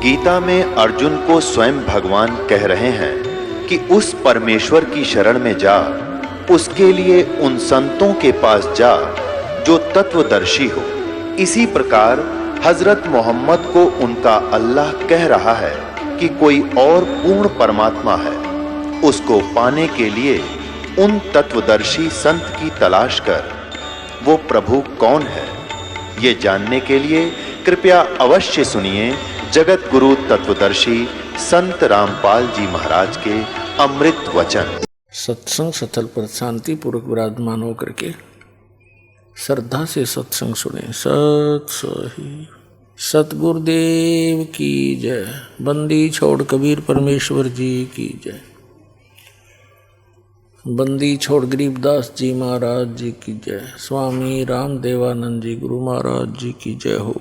गीता में अर्जुन को स्वयं भगवान कह रहे हैं कि उस परमेश्वर की शरण में जा, उसके लिए उन संतों के पास जा जो तत्वदर्शी हो। इसी प्रकार हजरत मोहम्मद को उनका अल्लाह कह रहा है कि कोई और पूर्ण परमात्मा है। उसको पाने के लिए उन तत्वदर्शी संत की तलाश कर। वो प्रभु कौन है, ये जानने के लिए कृपया अवश्य सुनिए जगत गुरु तत्वदर्शी संत रामपाल जी महाराज के अमृत वचन। सत्संग स्थल पर शांति पूर्वक विराजमान होकर के श्रद्धा से सत्संग सुने। सत सही सतगुरुदेव की जय। बंदी छोड़ कबीर परमेश्वर जी की जय। बंदी छोड़ गरीबदास जी महाराज जी की जय। स्वामी रामदेवानंद जी गुरु महाराज जी की जय हो।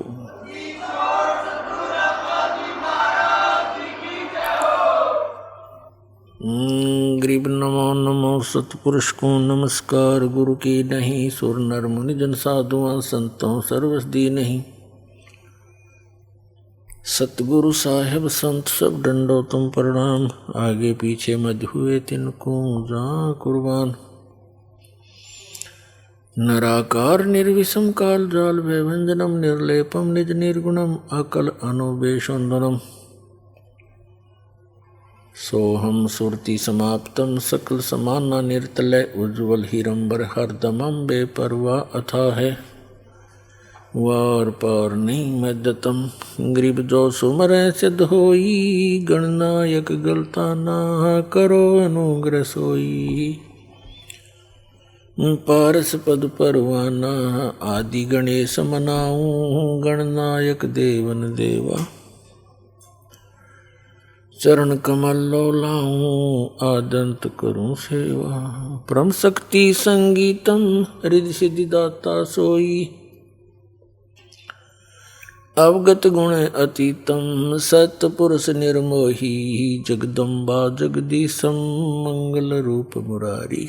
गरीब नमो नमो सतपुरुष को नमस्कार। गुरु की नहीं सुर नर मुनि जन साधुआं संतों सर्वस दी नहीं। सतगुरु साहेब संत सब डंडो तुम प्रणाम। आगे पीछे मज हुए तिनको जा कुर्बान। नराकार निर्विषम काल जाल भयभंजनम निर्लेपम निज निर्गुणम अकल अनुबेशोन्दनम। सोहम सुरति समाप्तम सकल समाना निर्तलय उज्ज्वल हिरंबर हरदमम बेपरवा अथा है। वार पार नहीं मदतम गरीब जो सुमर सिद्ध होई। गणनायक गलता ना करो अनुग्रह सोई। पारस पद परवाना आदि गणेश मनाऊं। गणनायक देवन देवा चरण कमल लो लाऊं। आदंत करूं सेवा परम शक्ति संगीतम हृदय सिद्धिदाता सोई। अवगत गुण अतीतम सतपुरुष निर्मोही। जगदम्बा जगदीशम मंगल रूप मुरारी।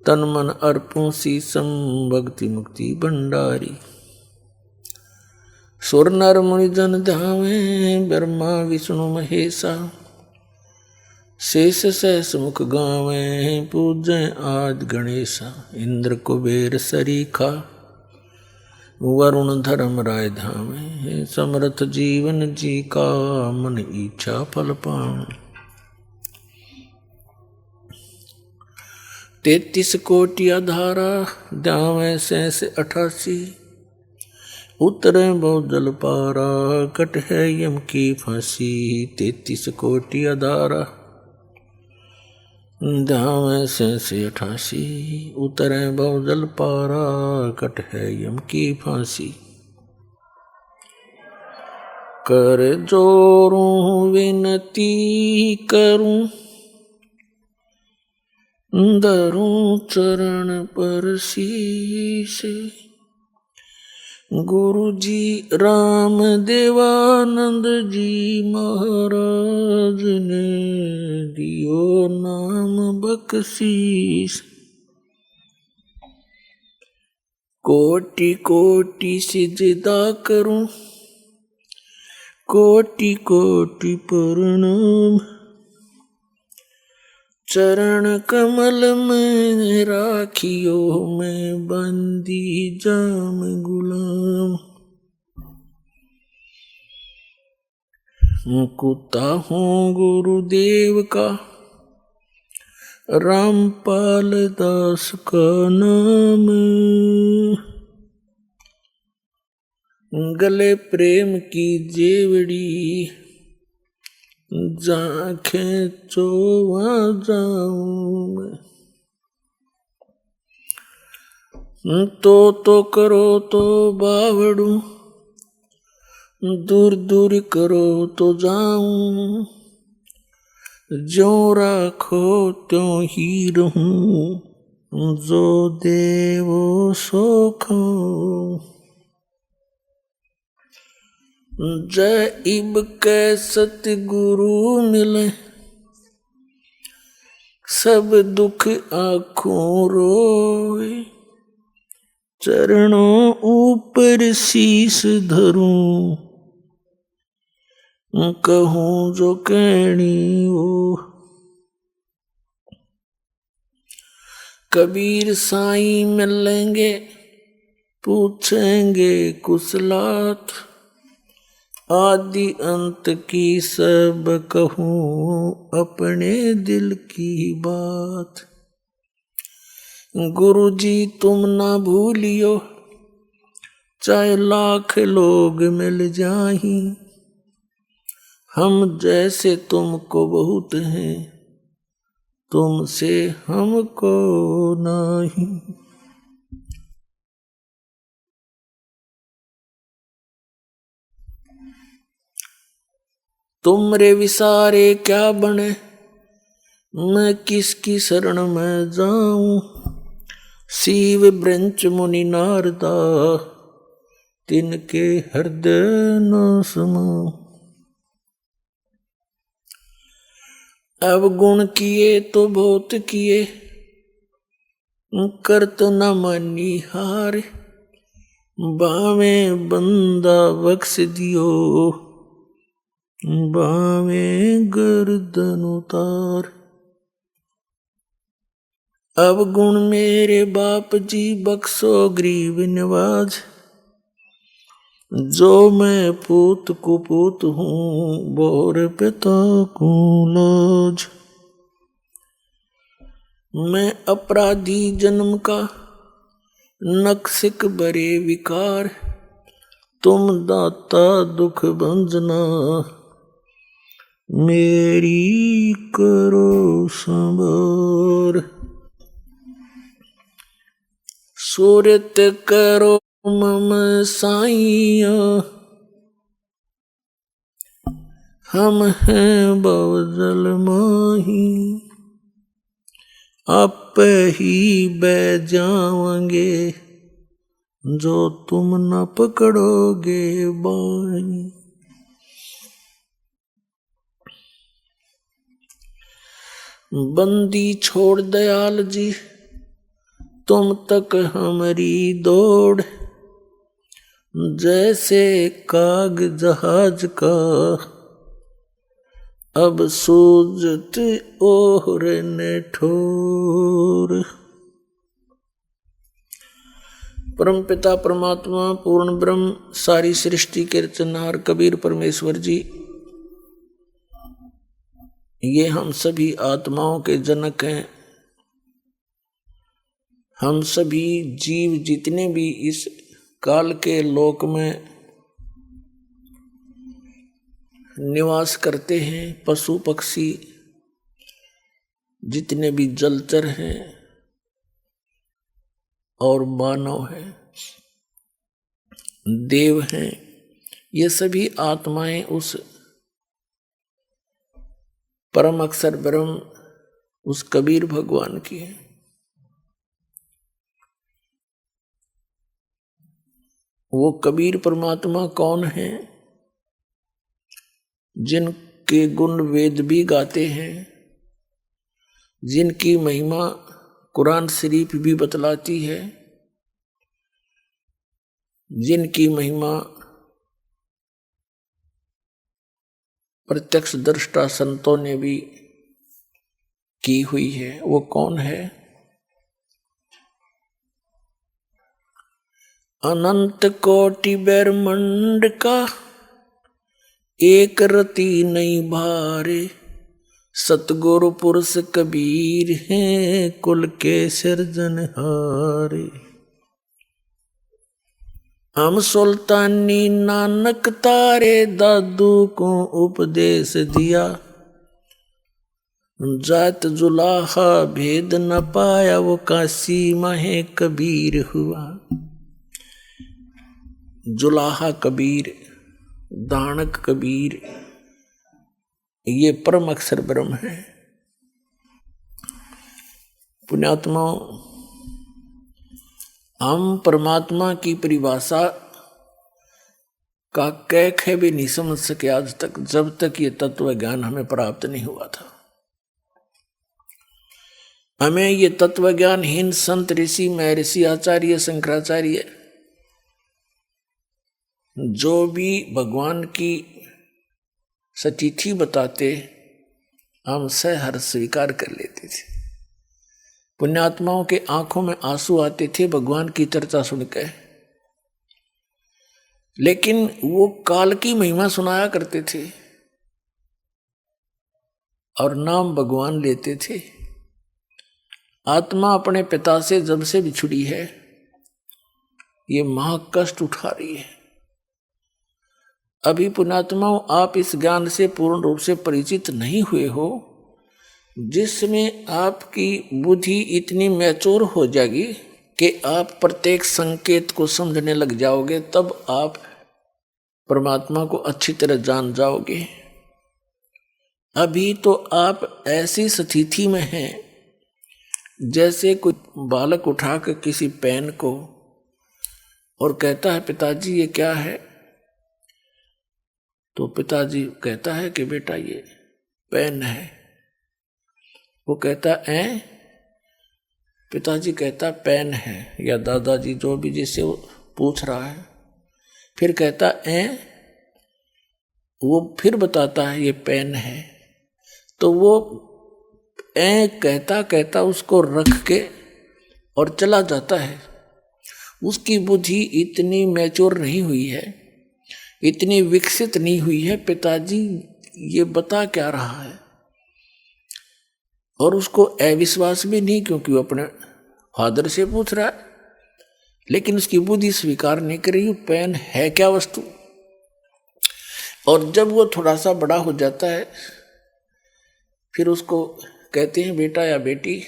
तन मन अर्पों शीसम भक्ति मुक्ति भंडारी। सुर नर मुनि जन ध्यावे ब्रह्मा विष्णु महेशा। शेष सहस मुख गावे पूजय आदि गणेशा। इंद्र कुबेर सरीखा वरुण धर्म राय धामे। समर्थ जीवन जी का मन इच्छा फल पाऊं। 33 कोटि आधारा ध्यावे शेष 88। उतरे बहुत जल पारा कट है यम की फांसी। 33 कोटि आधारा ध्यावे शेष 88। उतरे बहुत जल पारा कट है यम की फांसी। कर जोरूं विनती करूं धरूं चरण पर शीश। गुरु जी राम देवानंद जी महाराज ने दियो नाम बख्शीश। कोटि कोटि सिजदा करूं कोटि कोटि प्रणाम। चरण कमल में राखियो मैं बंदी जाम गुलाम। मुकुता हूँ गुरुदेव का रामपाल दास का नाम। गले प्रेम की जेवड़ी जाखें चोवा जाऊं मैं। तो करो तो बावड़ू दूर दूर करो तो जाऊं। ज्यों राखो त्यों ही रहूं। जो देवो सो खाऊं। जय इब कै सतगुरु मिले सब दुख आँखों रोए। चरणों ऊपर शीस धरूं कहूँ जो कहनी वो। कबीर साईं मिलेंगे पूछेंगे कुशलात, आदि अंत की सब कहूँ अपने दिल की बात। गुरु जी तुम ना भूलियो चाहे लाख लोग मिल जाही, हम जैसे तुमको बहुत हैं तुमसे हमको नहीं। तुमरे विसारे क्या बने मैं किसकी शरण में जाऊं, शिव ब्रंच मुनि नारदा तिनके हृदय न समाऊं। अब गुण किए तो बहुत किए करत न मानी हार, बावे बंदा बख्श दियो बावे गर्दन उतार। अब गुण मेरे बाप जी बख्शो गरीब नवाज, जो मैं पूत कुपूत हूँ बोर पिता को लाज। मैं अपराधी जन्म का नक्सिक बरे विकार, तुम दाता दुख भंजना मेरी करो संभार। सूरत करो मम साइया, हम हैं बवजल माही, आप ही बह जाओगे जो तुम न पकड़ोगे बाई। बंदी छोड़ दयाल जी तुम तक हमारी दौड़, जैसे काग जहाज का अब सूझत ओहर ने ठोर। परम पिता परमात्मा पूर्ण ब्रह्म सारी सृष्टि के रचनहार कबीर परमेश्वर जी, ये हम सभी आत्माओं के जनक हैं। हम सभी जीव जितने भी इस काल के लोक में निवास करते हैं, पशु पक्षी जितने भी जलचर हैं और मानव हैं, देव हैं, ये सभी आत्माएं उस परम अक्षर ब्रह्म उस कबीर भगवान की है। वो कबीर परमात्मा कौन है? जिनके गुण वेद भी गाते हैं, जिनकी महिमा कुरान शरीफ भी बतलाती है, जिनकी महिमा प्रत्यक्ष दृष्टा संतों ने भी की हुई है। वो कौन है? अनंत कोटि ब्रह्मांड का एक रति नहीं भारे, सतगुरु पुरुष कबीर हैं कुल के सिरजनहारे। हम सुल्तानी नानक तारे दादू को उपदेश दिया, जात जुलाहा भेद न पाया वो काशी माहे कबीर हुआ। जुलाहा कबीर, दानक कबीर, ये परम अक्षर ब्रह्म है। पुण्यात्माओं, हम परमात्मा की परिभाषा का कह भी नहीं समझ सके आज तक, जब तक ये तत्व ज्ञान हमें प्राप्त नहीं हुआ था। हमें ये तत्व ज्ञान हिंद संत ऋषि महर्षि आचार्य शंकराचार्य जो भी भगवान की सतिथि बताते हम सहर्ष स्वीकार कर लेते थे। पुण्यात्माओं के आंखों में आंसू आते थे भगवान की चर्चा सुनकर, लेकिन वो काल की महिमा सुनाया करते थे और नाम भगवान लेते थे। आत्मा अपने पिता से जब से बिछुड़ी है, ये महाकष्ट उठा रही है। अभी पुण्यात्माओं, आप इस ज्ञान से पूर्ण रूप से परिचित नहीं हुए हो, जिसमें आपकी बुद्धि इतनी मैच्योर हो जाएगी कि आप प्रत्येक संकेत को समझने लग जाओगे, तब आप परमात्मा को अच्छी तरह जान जाओगे। अभी तो आप ऐसी स्थिति में हैं जैसे कोई बालक उठाकर किसी पेन को और कहता है पिताजी ये क्या है, तो पिताजी कहता है कि बेटा ये पेन है। वो कहता है पिताजी कहता पेन है, या दादाजी जो भी जिससे वो पूछ रहा है, फिर कहता वो फिर बताता है ये पेन है। तो वो कहता कहता उसको रख के और चला जाता है। उसकी बुद्धि इतनी मैच्योर नहीं हुई है, इतनी विकसित नहीं हुई है, पिताजी ये बता क्या रहा है। और उसको अविश्वास भी नहीं, क्योंकि वो अपने फादर से पूछ रहा है, लेकिन उसकी बुद्धि स्वीकार नहीं कर रही पेन है क्या वस्तु। और जब वो थोड़ा सा बड़ा हो जाता है, फिर उसको कहते हैं बेटा या बेटी,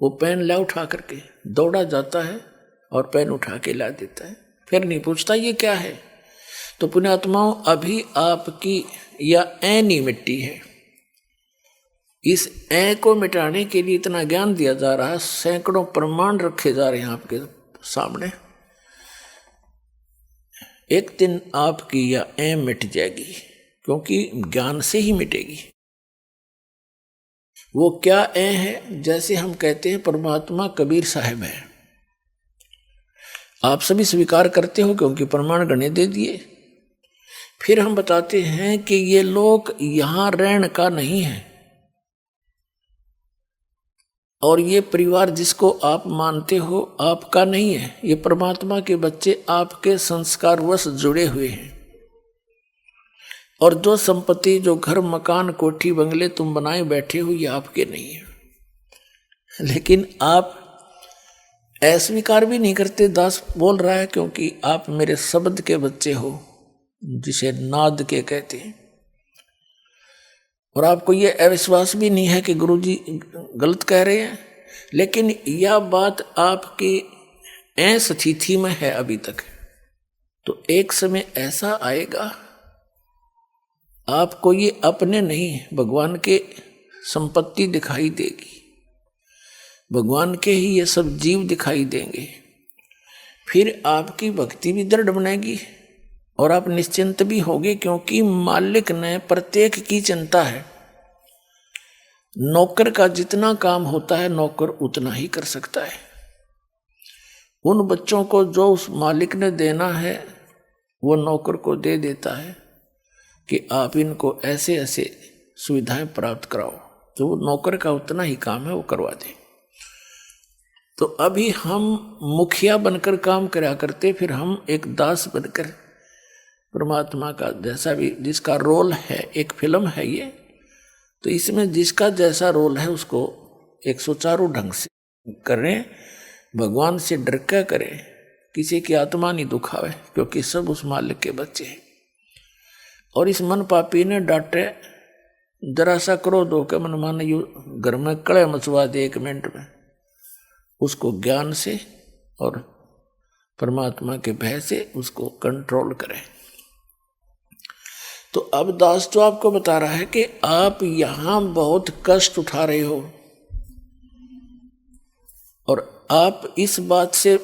वो पेन ला उठा करके दौड़ा जाता है और पेन उठा के ला देता है, फिर नहीं पूछता ये क्या है। तो पुण्यात्माओं, अभी आपकी या नहीं मिट्टी है। इस को मिटाने के लिए इतना ज्ञान दिया जा रहा है, सैकड़ों प्रमाण रखे जा रहे हैं आपके सामने। एक दिन आपकी या मिट जाएगी, क्योंकि ज्ञान से ही मिटेगी। वो क्या है, जैसे हम कहते हैं परमात्मा कबीर साहब है, आप सभी स्वीकार करते हो क्योंकि प्रमाण गणे दे दिए। फिर हम बताते हैं कि ये लोक यहां रहने का नहीं है, और ये परिवार जिसको आप मानते हो आपका नहीं है। ये परमात्मा के बच्चे आपके संस्कारवश जुड़े हुए हैं, और जो संपत्ति, जो घर, मकान, कोठी, बंगले तुम बनाए बैठे हो, ये आपके नहीं है। लेकिन आप अस्वीकार भी नहीं करते। दास बोल रहा है क्योंकि आप मेरे शब्द के बच्चे हो, जिसे नाद के कहते हैं, और आपको ये अविश्वास भी नहीं है कि गुरुजी गलत कह रहे हैं। लेकिन यह बात आपकी स्थिति में है अभी तक। तो एक समय ऐसा आएगा, आपको ये अपने नहीं, भगवान के संपत्ति दिखाई देगी, भगवान के ही ये सब जीव दिखाई देंगे। फिर आपकी भक्ति भी दृढ़ बनेगी और आप निश्चिंत भी होगे, क्योंकि मालिक ने प्रत्येक की चिंता है। नौकर का जितना काम होता है, नौकर उतना ही कर सकता है। उन बच्चों को जो उस मालिक ने देना है, वो नौकर को दे देता है कि आप इनको ऐसे ऐसे सुविधाएं प्राप्त कराओ, तो वो नौकर का उतना ही काम है, वो करवा दे। तो अभी हम मुखिया बनकर काम करा करते, फिर हम एक दास बनकर परमात्मा का जैसा भी जिसका रोल है, एक फिल्म है ये, तो इसमें जिसका जैसा रोल है उसको एक सुचारू ढंग से करें, भगवान से डर के करें, किसी की आत्मा नहीं दुखावे, क्योंकि सब उस मालिक के बच्चे हैं। और इस मन पापी ने डांटे, जरा सा क्रोध होकर मन माने घर में कड़े मचवा दे 1 मिनट में, उसको ज्ञान से और परमात्मा के भय से उसको कंट्रोल करें। तो अब दास तो आपको बता रहा है कि आप यहां बहुत कष्ट उठा रहे हो, और आप इस बात से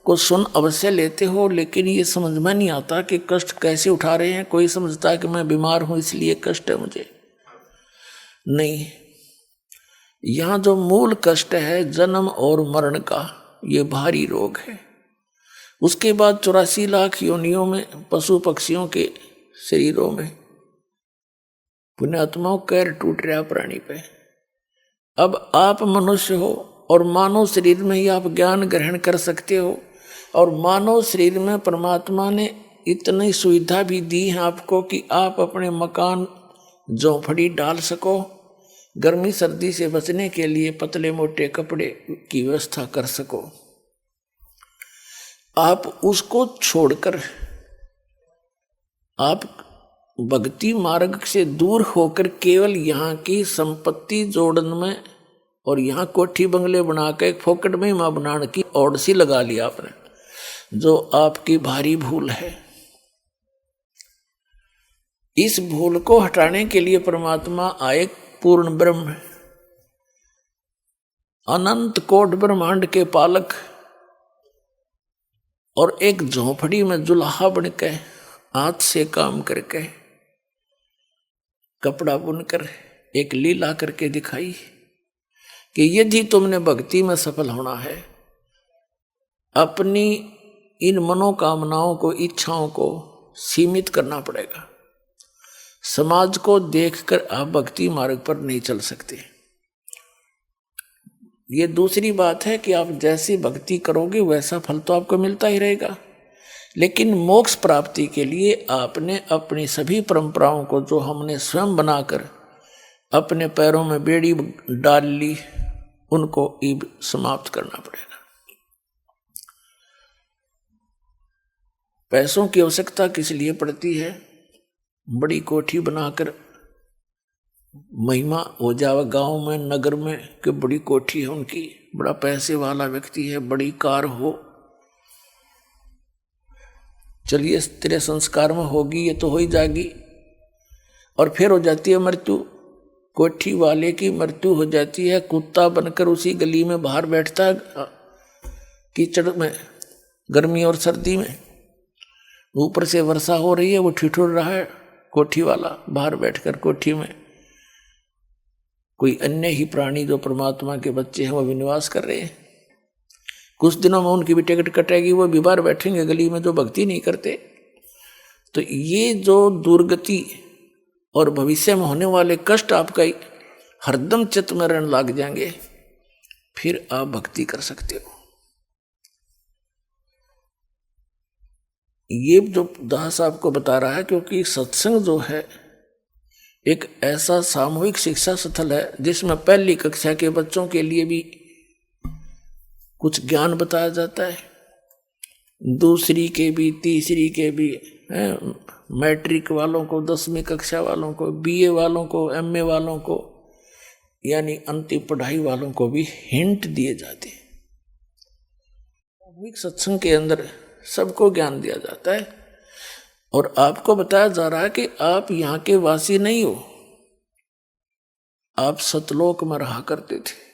को सुन अवश्य लेते हो, लेकिन ये समझ में नहीं आता कि कष्ट कैसे उठा रहे हैं। कोई समझता है कि मैं बीमार हूं इसलिए कष्ट है मुझे, नहीं। यहाँ जो मूल कष्ट है जन्म और मरण का, ये भारी रोग है। उसके बाद 84 लाख योनियों में, पशु पक्षियों के शरीरों में पुण्यात्माओं कैर टूट रहा प्राणी पे। अब आप मनुष्य हो और मानव शरीर में ही आप ज्ञान ग्रहण कर सकते हो, और मानव शरीर में परमात्मा ने इतनी सुविधा भी दी है आपको कि आप अपने मकान झोंपड़ी डाल सको, गर्मी सर्दी से बचने के लिए पतले मोटे कपड़े की व्यवस्था कर सको। आप उसको छोड़कर आप भक्ति मार्ग से दूर होकर केवल यहाँ की संपत्ति जोड़न में और यहाँ कोठी बंगले बना के एक फोकट में माँ बनाने की ओर सी लगा लिया आपने, जो आपकी भारी भूल है। इस भूल को हटाने के लिए परमात्मा आए, पूर्ण ब्रह्म, अनंत कोट ब्रह्मांड के पालक, और एक झोंपड़ी में जुलाहा बन के हाथ से काम करके कपड़ा बुनकर एक लीला करके दिखाई कि यदि तुमने भक्ति में सफल होना है, अपनी इन मनोकामनाओं को, इच्छाओं को सीमित करना पड़ेगा। समाज को देखकर आप भक्ति मार्ग पर नहीं चल सकते। ये दूसरी बात है कि आप जैसी भक्ति करोगे वैसा फल तो आपको मिलता ही रहेगा, लेकिन मोक्ष प्राप्ति के लिए आपने अपनी सभी परंपराओं को, जो हमने स्वयं बनाकर अपने पैरों में बेड़ी डाल ली, उनको अब समाप्त करना पड़ेगा। पैसों की आवश्यकता किस लिए पड़ती है? बड़ी कोठी बनाकर महिमा हो जावे गांव में, नगर में कि बड़ी कोठी है उनकी, बड़ा पैसे वाला व्यक्ति है, बड़ी कार हो, चलिए तेरे संस्कार में होगी, ये तो हो ही जाएगी, और फिर हो जाती है मृत्यु। कोठी वाले की मृत्यु हो जाती है, कुत्ता बनकर उसी गली में बाहर बैठता है कीचड़ में, गर्मी और सर्दी में, ऊपर से वर्षा हो रही है, वो ठिठुर रहा है कोठी वाला बाहर बैठकर कोठी में। कोई अन्य ही प्राणी जो परमात्मा के बच्चे हैं वो भी निवास कर रहे हैं। कुछ दिनों में उनकी भी टिकट कटेगी, वो भी बाहर बैठेंगे गली में जो भक्ति नहीं करते। तो ये जो दुर्गति और भविष्य में होने वाले कष्ट आपका हरदम चित्त में रहने लग जाएंगे, फिर आप भक्ति कर सकते हो। ये जो दास आपको बता रहा है, क्योंकि सत्संग जो है एक ऐसा सामूहिक शिक्षा स्थल है जिसमें पहली कक्षा के बच्चों के लिए भी कुछ ज्ञान बताया जाता है, दूसरी के भी, तीसरी के भी, मैट्रिक वालों को, 10वीं कक्षा वालों को, बीए वालों को, एमए वालों को, यानी अंतिम पढ़ाई वालों को भी हिंट दिए जाते हैं। सामूहिक सत्संग के अंदर सबको ज्ञान दिया जाता है और आपको बताया जा रहा है कि आप यहाँ के वासी नहीं हो, आप सतलोक में रहा करते थे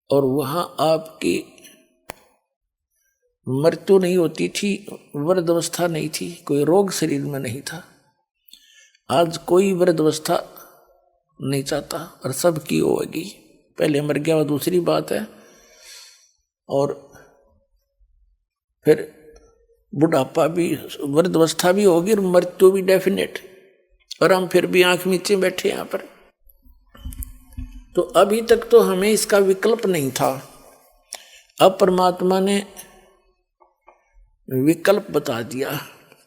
और वहां आपकी मृत्यु नहीं होती थी, वृद्धावस्था नहीं थी, कोई रोग शरीर में नहीं था। आज कोई वृद्धावस्था नहीं चाहता और सबकी होगी, पहले मर गया वो दूसरी बात है, और फिर बुढ़ापा भी, वृद्धावस्था भी होगी और मृत्यु भी डेफिनेट, और हम फिर भी आंख नीचे बैठे यहाँ पर। तो अभी तक तो हमें इसका विकल्प नहीं था, अब परमात्मा ने विकल्प बता दिया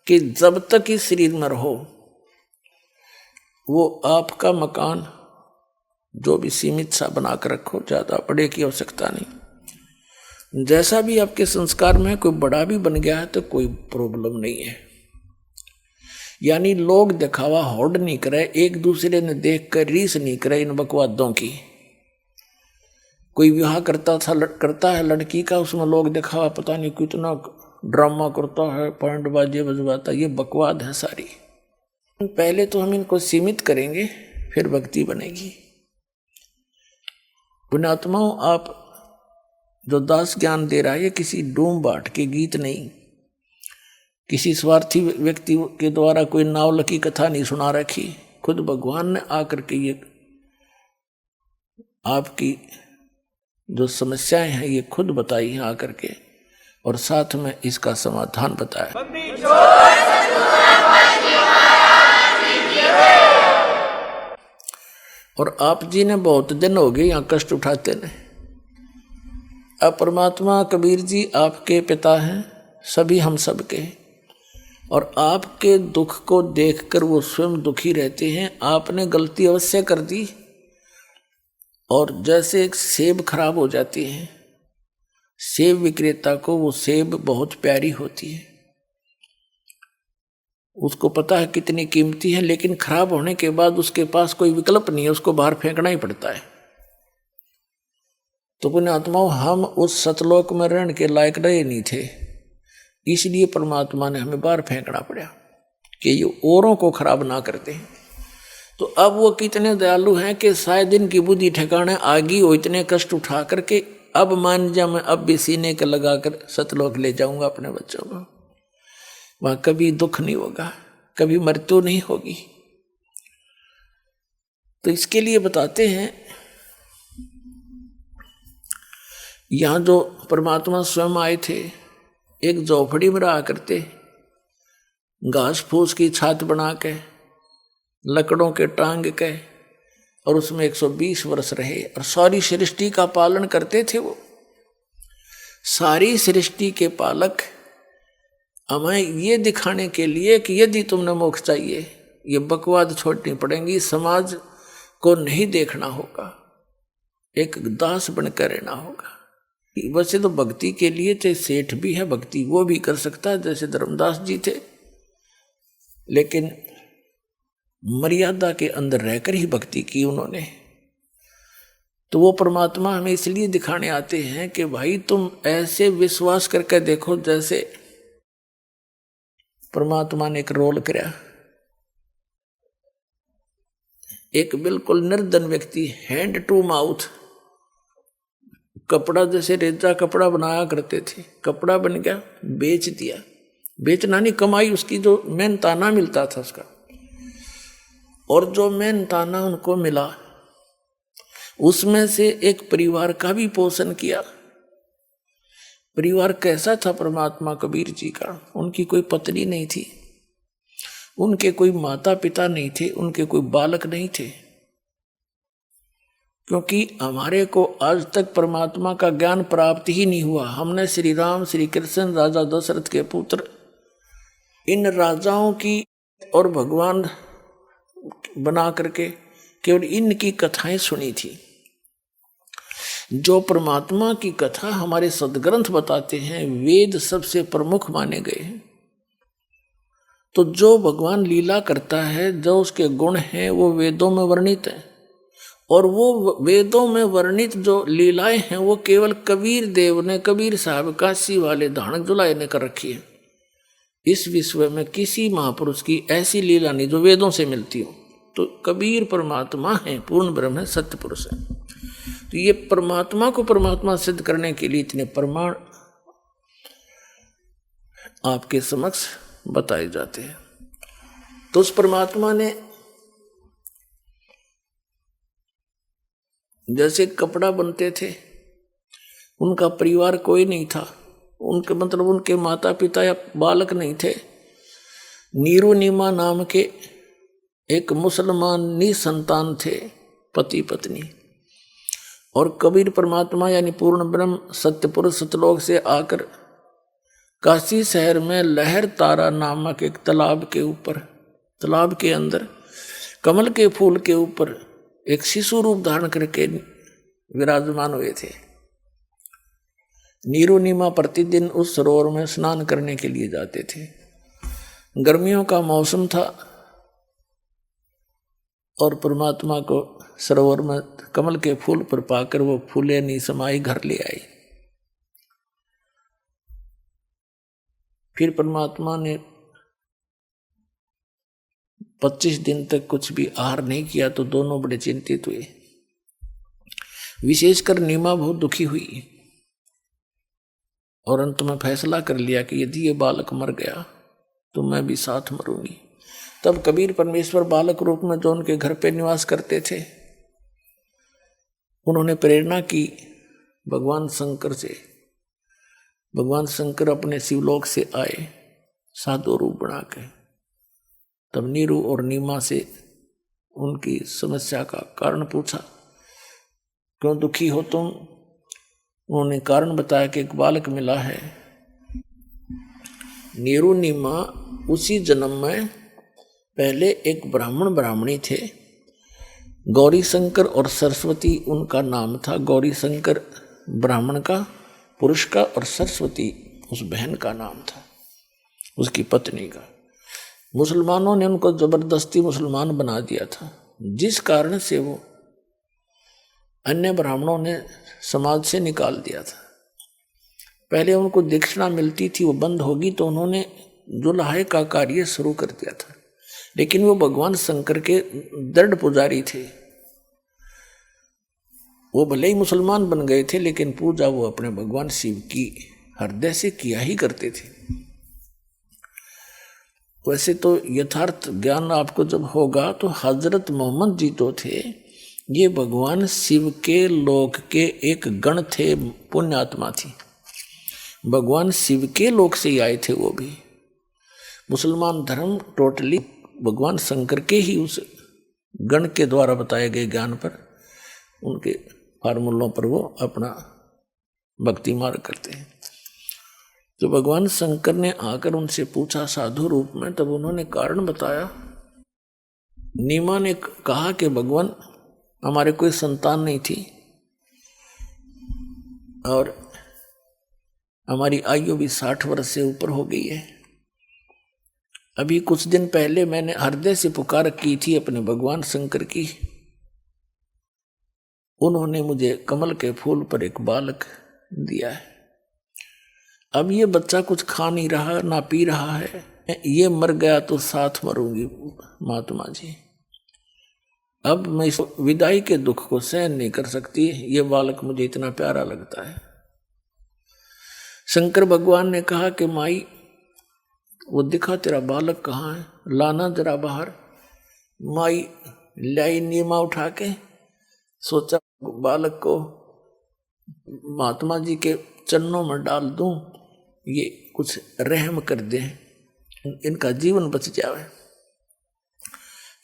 कि जब तक इस शरीर में रहो, वो आपका मकान जो भी सीमित सा बना कर रखो, ज़्यादा बड़े की आवश्यकता नहीं। जैसा भी आपके संस्कार में कोई बड़ा भी बन गया है तो कोई प्रॉब्लम नहीं है। यानी लोग दिखावा होड़ नहीं करे, एक दूसरे ने देख कर रीस नहीं करे इन बकवादों की। कोई विवाह करता है लड़की का, उसमें लोग दिखावा पता नहीं कितना ड्रामा करता है, पॉइंट बाजे बजवाता, ये बकवाद है सारी। पहले तो हम इनको सीमित करेंगे, फिर भक्ति बनेगी। पुण्यात्माओं, आप जो दास ज्ञान दे रहा है, ये किसी डूम बाट के गीत नहीं, किसी स्वार्थी व्यक्ति के द्वारा कोई नावल की कथा नहीं सुना रखी, खुद भगवान ने आकर के ये आपकी जो समस्याएं हैं ये खुद बताई हैं आकर के, और साथ में इसका समाधान बताया। और आप जी ने बहुत दिन हो गए यहाँ कष्ट उठाते ने। अब परमात्मा कबीर जी आपके पिता हैं, सभी हम सब के, और आपके दुख को देखकर वो स्वयं दुखी रहते हैं। आपने गलती अवश्य कर दी, और जैसे एक सेब खराब हो जाती है, सेब विक्रेता को वो सेब बहुत प्यारी होती है, उसको पता है कितनी कीमती है, लेकिन खराब होने के बाद उसके पास कोई विकल्प नहीं है, उसको बाहर फेंकना ही पड़ता है। तो पुण्यात्माओं, हम उस सतलोक में रहने के लायक रहे नहीं थे, इसलिए परमात्मा ने हमें बाहर फेंकना पड़ा कि ये औरों को खराब ना करते हैं। तो अब वो कितने दयालु हैं कि शायद इनकी बुद्धि ठिकाने आ गई हो, इतने कष्ट उठा करके अब मान जा मैं अब भी सीने के लगाकर सतलोक ले जाऊंगा अपने बच्चों को, वहां कभी दुख नहीं होगा, कभी मृत्यु नहीं होगी। तो इसके लिए बताते हैं, यहां जो परमात्मा स्वयं आए थे, एक झोपड़ी में रहा करते, घास फूस की छात बना के, लकड़ों के टांग के, और उसमें 120 वर्ष रहे और सारी सृष्टि का पालन करते थे। वो सारी सृष्टि के पालक हमें ये दिखाने के लिए कि यदि तुमने मोक्ष चाहिए, ये बकवाद छोड़नी पड़ेगी, समाज को नहीं देखना होगा, एक दास बनकर रहना होगा। वैसे तो भक्ति के लिए चाहे सेठ भी है, भक्ति वो भी कर सकता है, जैसे धर्मदास जी थे, लेकिन मर्यादा के अंदर रहकर ही भक्ति की उन्होंने। तो वो परमात्मा हमें इसलिए दिखाने आते हैं कि भाई तुम ऐसे विश्वास करके देखो जैसे परमात्मा ने एक रोल कराया। एक बिल्कुल निर्धन व्यक्ति, हैंड टू माउथ, कपड़ा जैसे रेजा कपड़ा बनाया करते थे, कपड़ा बन गया, बेच दिया। बेचना नहीं, कमाई उसकी जो मेन ताना मिलता था उसका, और जो मेन ताना उनको मिला उसमें से एक परिवार का भी पोषण किया। परिवार कैसा था परमात्मा कबीर जी का? उनकी कोई पत्नी नहीं थी, उनके कोई माता पिता नहीं थे, उनके कोई बालक नहीं थे, क्योंकि हमारे को आज तक परमात्मा का ज्ञान प्राप्त ही नहीं हुआ। हमने श्री राम, श्री कृष्ण, राजा दशरथ के पुत्र, इन राजाओं की और भगवान बना करके केवल इनकी कथाएं सुनी थी। जो परमात्मा की कथा हमारे सदग्रंथ बताते हैं, वेद सबसे प्रमुख माने गए हैं। तो जो भगवान लीला करता है, जो उसके गुण हैं, वो वेदों में वर्णित है, और वो वेदों में वर्णित जो लीलाएं हैं वो केवल कबीर देव ने, कबीर साहब काशी वाले धानक जुलाए ने कर रखी है। इस विश्व में किसी महापुरुष की ऐसी लीला नहीं जो वेदों से मिलती हो। तो कबीर परमात्मा है, पूर्ण ब्रह्म है, सत्य पुरुष है। तो ये परमात्मा को परमात्मा सिद्ध करने के लिए इतने प्रमाण आपके समक्ष बताए जाते हैं। तो उस परमात्मा ने जैसे कपड़ा बनते थे, उनका परिवार कोई नहीं था, उनके मतलब उनके माता पिता या बालक नहीं थे। नीरू नीमा नाम के एक मुसलमान निसंतान थे, पति पत्नी, और कबीर परमात्मा यानी पूर्ण ब्रह्म सत्य पुरुष सतलोक से आकर काशी शहर में लहर तारा नामक एक तालाब के ऊपर, तालाब के अंदर कमल के फूल के ऊपर एक शिशु रूप धारण करके विराजमान हुए थे। नीरू नीमा प्रतिदिन उस सरोवर में स्नान करने के लिए जाते थे। गर्मियों का मौसम था और परमात्मा को सरोवर में कमल के फूल पर पाकर वो फूले नी समाई घर ले आई। फिर परमात्मा ने 25 दिन तक कुछ भी आहार नहीं किया, तो दोनों बड़े चिंतित हुए। विशेषकर नीमा बहुत दुखी हुई और अंत में फैसला कर लिया कि यदि ये बालक मर गया तो मैं भी साथ मरूंगी। तब कबीर परमेश्वर बालक रूप में जो उनके घर पे निवास करते थे, उन्होंने प्रेरणा की भगवान शंकर से। भगवान शंकर अपने शिवलोक से आए साधु रूप बना के। तब नीरू और नीमा से उनकी समस्या का कारण पूछा, क्यों दुखी हो तुम? उन्होंने कारण बताया कि एक बालक मिला है। नीरू नीमा उसी जन्म में पहले एक ब्राह्मण ब्राह्मणी थे, गौरी शंकर और सरस्वती उनका नाम था। गौरी शंकर ब्राह्मण का, पुरुष का, और सरस्वती उस बहन का नाम था, उसकी पत्नी का। मुसलमानों ने उनको जबरदस्ती मुसलमान बना दिया था, जिस कारण से वो अन्य ब्राह्मणों ने समाज से निकाल दिया था। पहले उनको दक्षिणा मिलती थी, वो बंद होगी तो उन्होंने जुल्हाए का कार्य शुरू कर दिया था। लेकिन वो भगवान शंकर के दृढ़ पुजारी थे। वो भले ही मुसलमान बन गए थे, लेकिन पूजा वो अपने भगवान शिव की हृदय से किया ही करते थे। वैसे तो यथार्थ ज्ञान आपको जब होगा तो हजरत मोहम्मद जी तो थे, ये भगवान शिव के लोक के एक गण थे, पुण्यात्मा थी। भगवान शिव के लोक से ही आए थे वो भी। मुसलमान धर्म टोटली भगवान शंकर के ही उस गण के द्वारा बताए गए ज्ञान पर, उनके फार्मूलों पर वो अपना भक्ति मार्ग करते हैं। तो भगवान शंकर ने आकर उनसे पूछा साधु रूप में, तब उन्होंने कारण बताया। नीमा ने कहा कि भगवान हमारे कोई संतान नहीं थी और हमारी आयु भी 60 वर्ष से ऊपर हो गई है। अभी कुछ दिन पहले मैंने हृदय से पुकार की थी अपने भगवान शंकर की, उन्होंने मुझे कमल के फूल पर एक बालक दिया है। अब ये बच्चा कुछ खा नहीं रहा, ना पी रहा है, ये मर गया तो साथ मरूंगी महात्मा जी। अब मैं इस विदाई के दुख को सहन नहीं कर सकती, ये बालक मुझे इतना प्यारा लगता है। शंकर भगवान ने कहा कि माई वो दिखा तेरा बालक कहाँ है, लाना जरा बाहर। माई लाई नीमा उठा के, सोचा बालक को महात्मा जी के चरणों में डाल दूं, ये कुछ रहम कर दे, इनका जीवन बच जाए।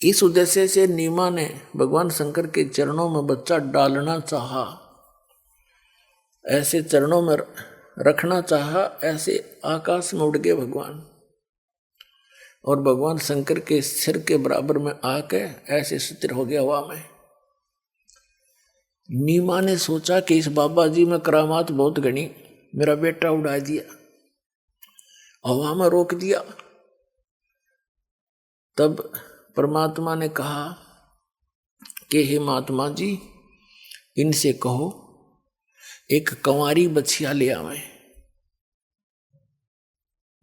इस उद्देश्य से नीमा ने भगवान शंकर के चरणों में बच्चा डालना चाहा, ऐसे चरणों में रखना चाहा, ऐसे आकाश में उड़ गए भगवान और भगवान शंकर के सिर के बराबर में आके ऐसे स्थिर हो गया हवा में। नीमा ने सोचा कि इस बाबा जी में करामात बहुत घनी, मेरा बेटा उड़ा दिया, हवा में रोक दिया। तब परमात्मा ने कहा कि हे महात्मा जी, इनसे कहो एक कंवारी बछिया ले आवे,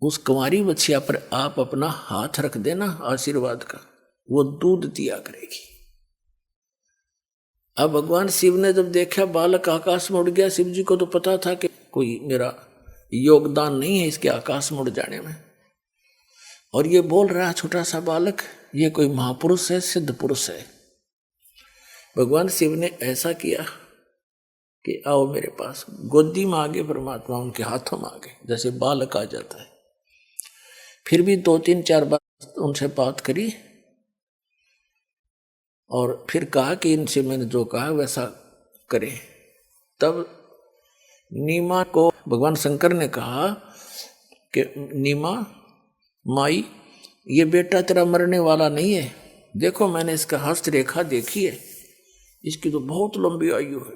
उस कंवारी बछिया पर आप अपना हाथ रख देना आशीर्वाद का, वो दूध दिया करेगी। अब भगवान शिव ने जब देखा बालक आकाश में उड़ गया, शिव जी को तो पता था कि कोई मेरा योगदान नहीं है इसके आकाश में उड़ जाने में, और ये बोल रहा छोटा सा बालक, ये कोई महापुरुष है, सिद्ध पुरुष है। भगवान शिव ने ऐसा किया कि आओ मेरे पास, गोदी में आगे परमात्मा उनके हाथों में आगे, जैसे बालक आ जाता है। फिर भी 2-3-4 बार उनसे बात करी और फिर कहा कि इनसे मैंने जो कहा वैसा करें। तब नीमा को भगवान शंकर ने कहा कि नीमा माई, ये बेटा तेरा मरने वाला नहीं है, देखो मैंने इसका हस्त रेखा देखी है, इसकी तो बहुत लंबी आयु है,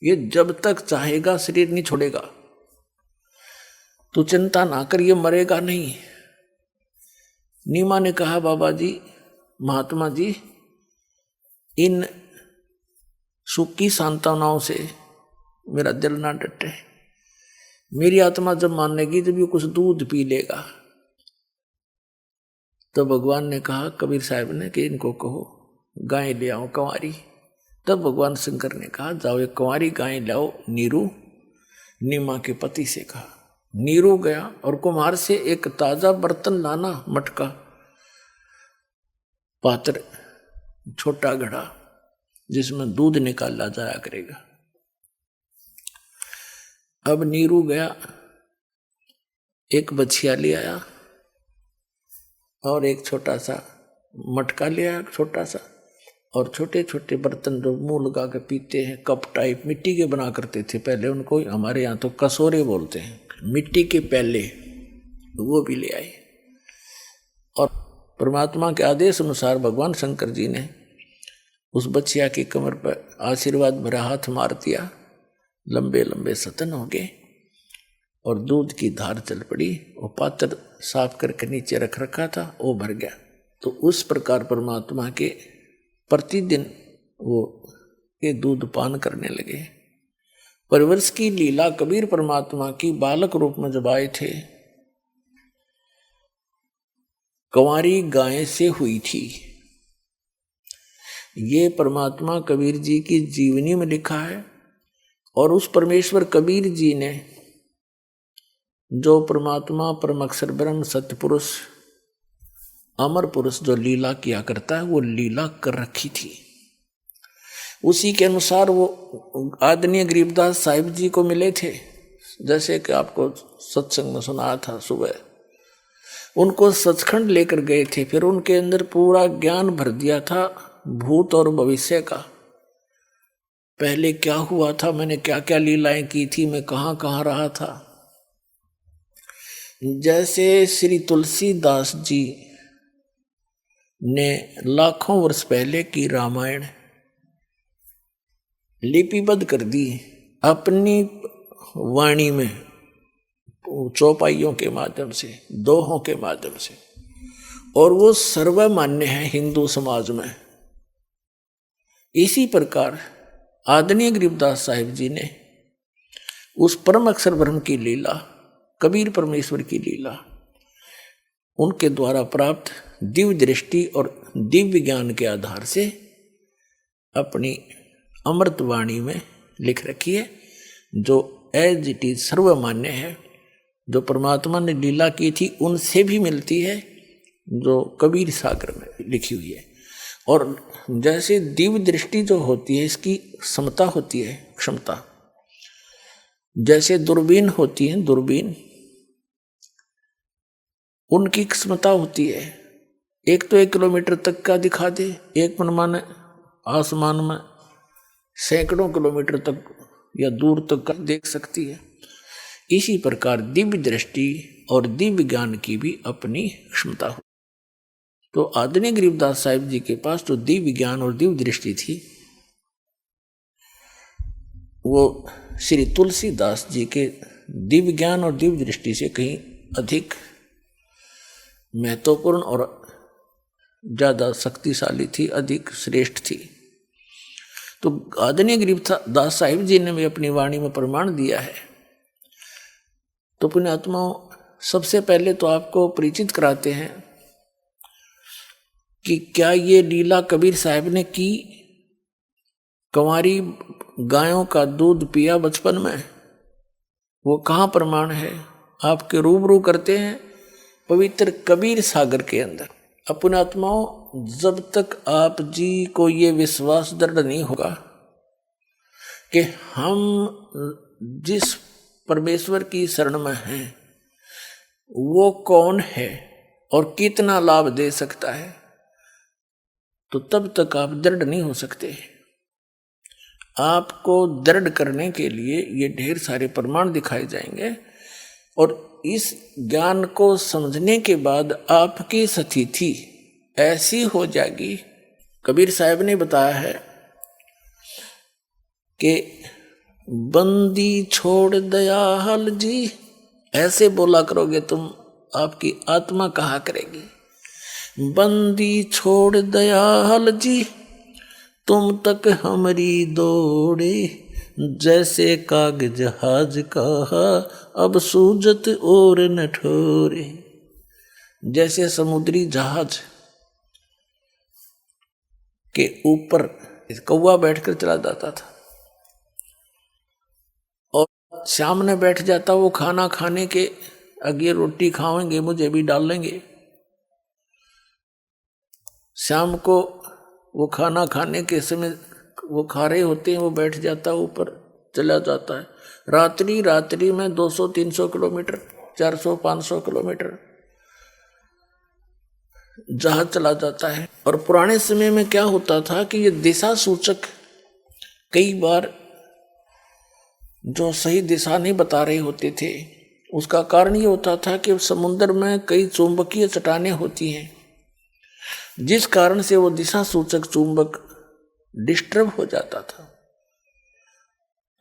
ये जब तक चाहेगा शरीर नहीं छोड़ेगा, तू चिंता ना कर, ये मरेगा नहीं। नीमा ने कहा बाबा जी, महात्मा जी, इन सुखी सांत्वनाओं से मेरा दिल ना डटे, मेरी आत्मा जब मानेगी जब ये कुछ दूध पी लेगा। तो भगवान ने कहा कबीर साहब ने कि इनको कहो गाय ले आओ कंवारी। तब भगवान शंकर ने कहा जाओ एक कंवारी गाय लाओ। नीरू नीमा के पति से कहा। नीरू गया और कुम्हार से एक ताजा बर्तन लाना, मटका, पात्र, छोटा घड़ा जिसमें दूध निकाला जाया करेगा। अब नीरू गया, एक बछिया ले आया और एक छोटा सा मटका ले आया, छोटा सा, और छोटे छोटे बर्तन जो मुंह लगा के पीते हैं, कप टाइप मिट्टी के बना करते थे पहले, उनको हमारे यहाँ तो कसोरे बोलते हैं, मिट्टी के प्याले, वो भी ले आए। और परमात्मा के आदेश अनुसार भगवान शंकर जी ने उस बच्चिया की कमर पर आशीर्वाद भरा हाथ मार दिया, लंबे लंबे सतन हो गए और दूध की धार चल पड़ी। वो पात्र साफ करके नीचे रख रखा था, वो भर गया। तो उस प्रकार परमात्मा के प्रतिदिन वो ये दूध पान करने लगे। परवरिश की लीला कबीर परमात्मा की बालक रूप में जब आए थे, कंवारी गाय से हुई थी। ये परमात्मा कबीर जी की जीवनी में लिखा है। और उस परमेश्वर कबीर जी ने जो परमात्मा परम अक्षर ब्रह्म सत्य पुरुष अमर पुरुष जो लीला किया करता है, वो लीला कर रखी थी। उसी के अनुसार वो आदरणीय गरीबदास साहिब जी को मिले थे, जैसे कि आपको सत्संग में सुनाया था सुबह। उनको सचखंड लेकर गए थे, फिर उनके अंदर पूरा ज्ञान भर दिया था भूत और भविष्य का। पहले क्या हुआ था, मैंने क्या क्या लीलाएं की थी, मैं कहाँ कहाँ रहा था। जैसे श्री तुलसीदास जी ने लाखों वर्ष पहले की रामायण लिपिबद्ध कर दी अपनी वाणी में, चौपाइयों के माध्यम से, दोहों के माध्यम से, और वो सर्वमान्य है हिंदू समाज में। इसी प्रकार आदरणीय गरीबदास साहिब जी ने उस परम अक्षर ब्रह्म की लीला, कबीर परमेश्वर की लीला, उनके द्वारा प्राप्त दिव्य दृष्टि और दिव्य ज्ञान के आधार से अपनी अमृत वाणी में लिख रखी है, जो एज इट इज सर्वमान्य है। जो परमात्मा ने लीला की थी उनसे भी मिलती है, जो कबीर सागर में लिखी हुई है। और जैसे दिव्य दृष्टि जो होती है, इसकी समता होती है, क्षमता। जैसे दूरबीन होती है, दूरबीन, उनकी क्षमता होती है, एक तो 1 किलोमीटर तक का दिखा दे, एक मनमाने आसमान में सैकड़ों किलोमीटर तक या दूर तक का देख सकती है। इसी प्रकार दिव्य दृष्टि और दिव्य ज्ञान की भी अपनी क्षमता हो। तो आदरणीय गरीबदास साहिब जी के पास जो दिव्य ज्ञान और दिव्य दृष्टि थी, वो श्री तुलसीदास जी के दिव्य ज्ञान और दिव्य दृष्टि से कहीं अधिक महत्वपूर्ण और ज्यादा शक्तिशाली थी, अधिक श्रेष्ठ थी। तो आदरणीय गरीबदास साहिब जी ने भी अपनी वाणी में प्रमाण दिया है। तो पुण्यात्माओं, सबसे पहले तो आपको परिचित कराते हैं कि क्या ये लीला कबीर साहब ने की। कंवारी गायों का दूध पिया बचपन में, वो कहाँ प्रमाण है, आपके रूबरू करते हैं पवित्र कबीर सागर के अंदर। अपने आत्माओं, जब तक आप जी को ये विश्वास दृढ़ नहीं होगा कि हम जिस परमेश्वर की शरण में हैं वो कौन है और कितना लाभ दे सकता है, तो तब तक आप दृढ़ नहीं हो सकते। आपको दृढ़ करने के लिए ये ढेर सारे प्रमाण दिखाए जाएंगे, और इस ज्ञान को समझने के बाद आपकी स्थिति ऐसी हो जाएगी। कबीर साहब ने बताया है कि बंदी छोड़ दयाल जी, ऐसे बोला करोगे तुम, आपकी आत्मा कहा करेगी, बंदी छोड़ दयाल जी तुम तक हमारी दौड़े, जैसे काग जहाज कहा अब सूजत और न ठोरे। जैसे समुद्री जहाज के ऊपर कौवा बैठकर चला जाता था और सामने बैठ जाता, वो खाना खाने के अगे रोटी खाएंगे मुझे भी डालेंगे। शाम को वो खाना खाने के समय वो खा रहे होते हैं, वो बैठ जाता, ऊपर चला जाता है। रात्रि में 200-300 किलोमीटर, 400-500 किलोमीटर जहाज चला जाता है। और पुराने समय में क्या होता था कि ये दिशा सूचक कई बार जो सही दिशा नहीं बता रहे होते थे, उसका कारण ये होता था कि समुद्र में कई चुंबकीय चट्टानें होती हैं, जिस कारण से वो दिशा सूचक चुंबक डिस्टर्ब हो जाता था।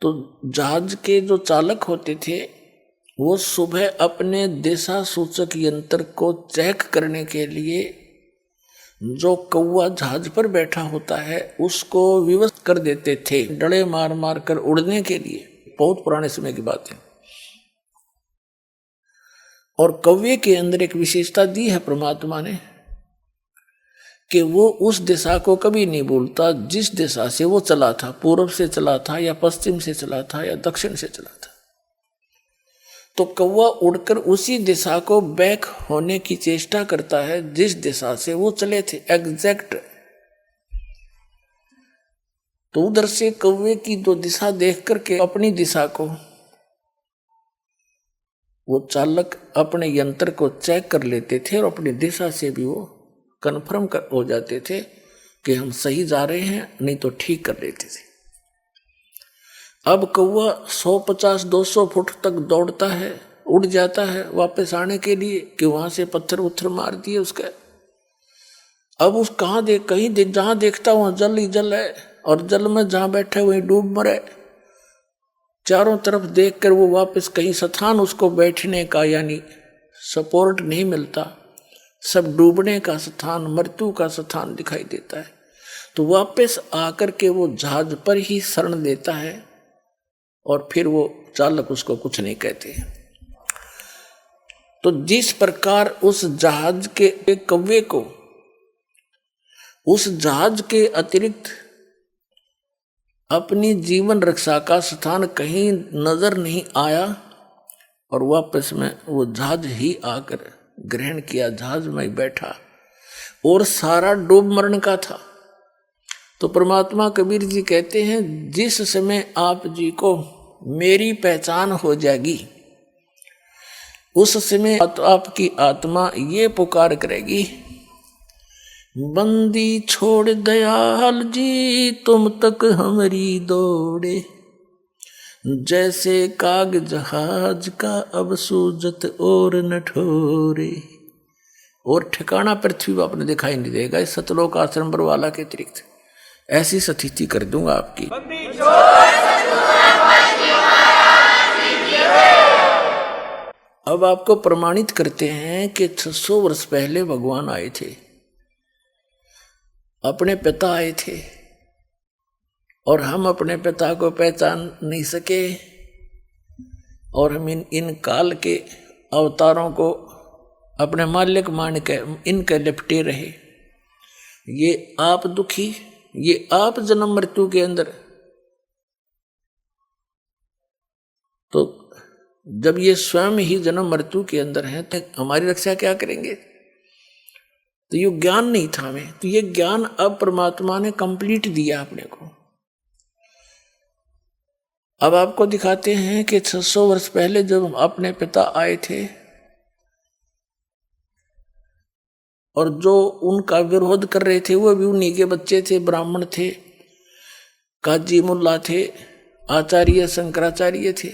तो जहाज के जो चालक होते थे वो सुबह अपने दिशा सूचक यंत्र को चेक करने के लिए जो कौवा जहाज पर बैठा होता है उसको विवश कर देते थे, डड़े मार मार कर उड़ने के लिए। बहुत पुराने समय की बात है। और कौवे के अंदर एक विशेषता दी है परमात्मा ने कि वो उस दिशा को कभी नहीं भूलता जिस दिशा से वो चला था, पूर्व से चला था या पश्चिम से चला था या दक्षिण से चला था। तो कौवा उड़कर उसी दिशा को बैक होने की चेष्टा करता है जिस दिशा से वो चले थे, एग्जैक्ट। तो उधर से कौवे की जो दिशा देख करके अपनी दिशा को वो चालक अपने यंत्र को चेक कर लेते थे और अपनी दिशा से भी वो कन्फर्म हो जाते थे कि हम सही जा रहे हैं, नहीं तो ठीक कर लेते थे। अब कौवा 150-200 फुट तक दौड़ता है, उड़ जाता है वापस आने के लिए कि वहां से पत्थर उत्थर मार दिए उसका। अब उस जहां देखता वहां जल ही जल है, और जल में जहां बैठे वहीं डूब मरे। चारों तरफ देखकर वो वापस कहीं स्थान उसको बैठने का यानी सपोर्ट नहीं मिलता, सब डूबने का स्थान, मृत्यु का स्थान दिखाई देता है। तो वापस आकर के वो जहाज पर ही शरण लेता है और फिर वो चालक उसको कुछ नहीं कहते। तो जिस प्रकार उस जहाज के कौवे को उस जहाज के अतिरिक्त अपनी जीवन रक्षा का स्थान कहीं नजर नहीं आया और वापस में वो जहाज ही आकर ग्रहण किया, जहाज में बैठा और सारा डूब मरण का था। तो परमात्मा कबीर जी कहते हैं जिस समय आप जी को मेरी पहचान हो जाएगी उस समय तो आपकी आत्मा ये पुकार करेगी, बंदी छोड़ दयाल जी तुम तक हमारी दौड़े, जैसे काग जहाज का अब सूजत और न ठोरे। और ठिकाना पृथ्वी पर आपने दिखाई नहीं देगा इस सतलोक आश्रम बरवाला के अतिरिक्त। ऐसी स्थिति कर दूंगा आपकी। अब आपको प्रमाणित करते हैं कि 600 वर्ष पहले भगवान आए थे, अपने पिता आए थे, और हम अपने पिता को पहचान नहीं सके और हम इन काल के अवतारों को अपने मालिक मान के इनके लिपटे रहे। ये आप दुखी, ये आप जन्म मृत्यु के अंदर। तो जब ये स्वयं ही जन्म मृत्यु के अंदर हैं तो हमारी रक्षा क्या करेंगे? तो ये ज्ञान नहीं था हमें, तो ये ज्ञान अब परमात्मा ने कंप्लीट दिया अपने को। अब आपको दिखाते हैं कि 600 वर्ष पहले जब अपने पिता आए थे और जो उनका विरोध कर रहे थे वो भी उन्हीं के बच्चे थे, ब्राह्मण थे, काजी मुल्ला थे, आचार्य शंकराचार्य थे।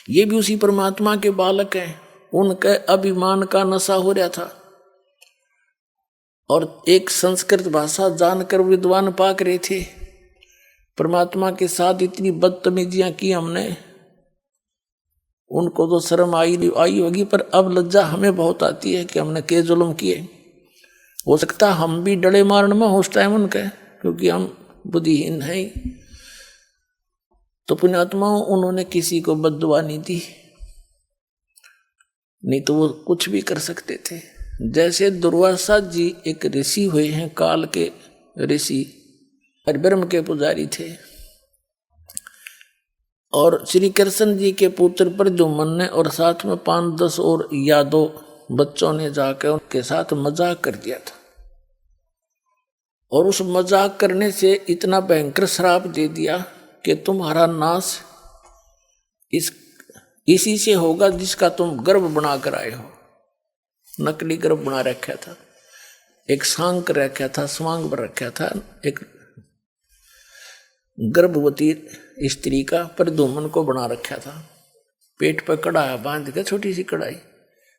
ये भी उसी परमात्मा के बालक हैं। उनके अभिमान का नशा हो रहा था और एक संस्कृत भाषा जानकर विद्वान पाक रहे थे। परमात्मा के साथ इतनी बदतमीजियां की हमने, उनको तो शर्म आई होगी, पर अब लज्जा हमें बहुत आती है कि हमने के जुल्म किए। हो सकता हम भी डड़े मारने में उस टाइम उनके, क्योंकि हम बुद्धिहीन हैं। तो पुण्यात्माओं उन्होंने किसी को बद्दुआ नहीं दी, नहीं तो वो कुछ भी कर सकते थे। जैसे दुर्वासा जी एक ऋषि हुए हैं, काल के ऋषि, ब्रह्म के पुजारी थे, और श्री कृष्ण जी के पुत्र प्रद्युम्न ने और साथ में 5-10 और यादव बच्चों ने जाकर उनके साथ मजाक कर दिया था, और उस मजाक करने से इतना भयंकर श्राप दे दिया कि तुम्हारा नाश इसी से होगा जिसका तुम गर्भ बना कर आए हो। नकली गर्भ बना रखा था, एक सांक रखा था, स्वांग पर रखा था, एक गर्भवती स्त्री का प्रदुमन को बना रखा था। पेट पर कड़ा बांध कर, छोटी सी कढ़ाई,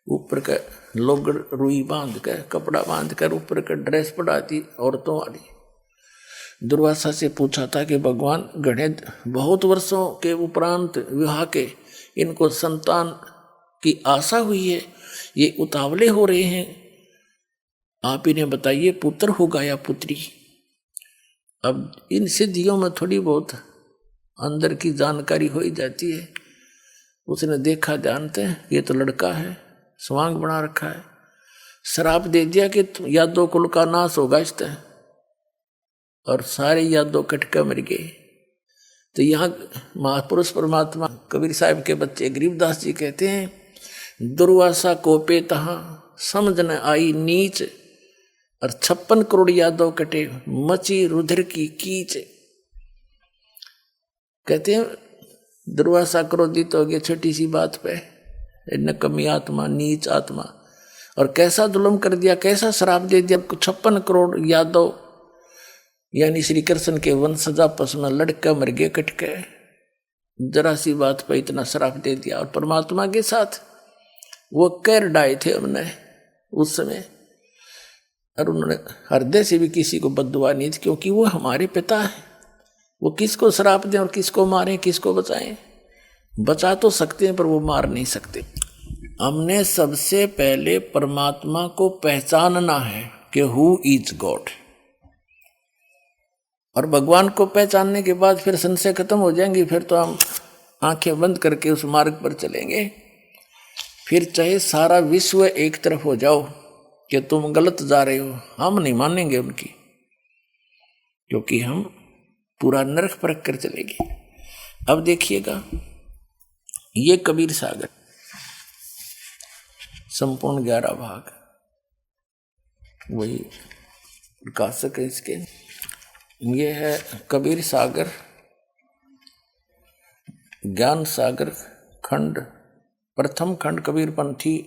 ऊपर का लोगड़ रुई बांध कर, कपड़ा बांध कर, ऊपर का ड्रेस पड़ा दी औरतों वाली। दुर्वासा से पूछा था कि भगवान, गणे बहुत वर्षों के उपरांत विवाह के इनको संतान की आशा हुई है, ये उतावले हो रहे हैं, आप इन्हें बताइए पुत्र होगा या पुत्री। अब इन सिद्धियों में थोड़ी बहुत अंदर की जानकारी हो ही जाती है। उसने देखा, जानते हैं ये तो लड़का है, स्वांग बना रखा है, श्राप दे दिया कि यादव कुल का नाश होगा इस तरह, और सारे यादव कटके मर गए। तो यहाँ महापुरुष परमात्मा कबीर साहब के बच्चे गरीबदास जी कहते हैं, दुर्वासा कोपे तहाँ समझ न आई नीच, और 56 करोड़ यादव कटे मची रुधिर की कीच। कहते हैं दुर्वासा क्रोधित हो गया छोटी सी बात पे, नकमी आत्मा, नीच आत्मा, और कैसा जुल्म कर दिया, कैसा श्राप दे दिया। 56 करोड़ यादव यानी श्री कृष्ण के वंशज आपस में लड़का मर गए कटके, जरा सी बात पर इतना श्राप दे दिया। और परमात्मा के साथ वो कर डाए थे हमने उस समय, और उन्होंने हृदय से भी किसी को बद्दुआ नहीं थी, क्योंकि वो हमारे पिता है। वो किसको श्राप दें और किसको मारें, किसको बचाएं? बचा तो सकते हैं पर वो मार नहीं सकते। हमने सबसे पहले परमात्मा को पहचानना है कि हु इज गॉड, और भगवान को पहचानने के बाद फिर संशय खत्म हो जाएंगी। फिर तो हम आंखें बंद करके उस मार्ग पर चलेंगे। फिर चाहे सारा विश्व एक तरफ हो जाओ कि तुम गलत जा रहे हो, हम नहीं मानेंगे उनकी, क्योंकि हम पूरा नरक परख कर चलेंगे। अब देखिएगा, ये कबीर सागर संपूर्ण 11 भाग, वही प्रकाशक है इसके। ये है कबीर सागर, ज्ञान सागर खंड, प्रथम खंड कबीरपंथी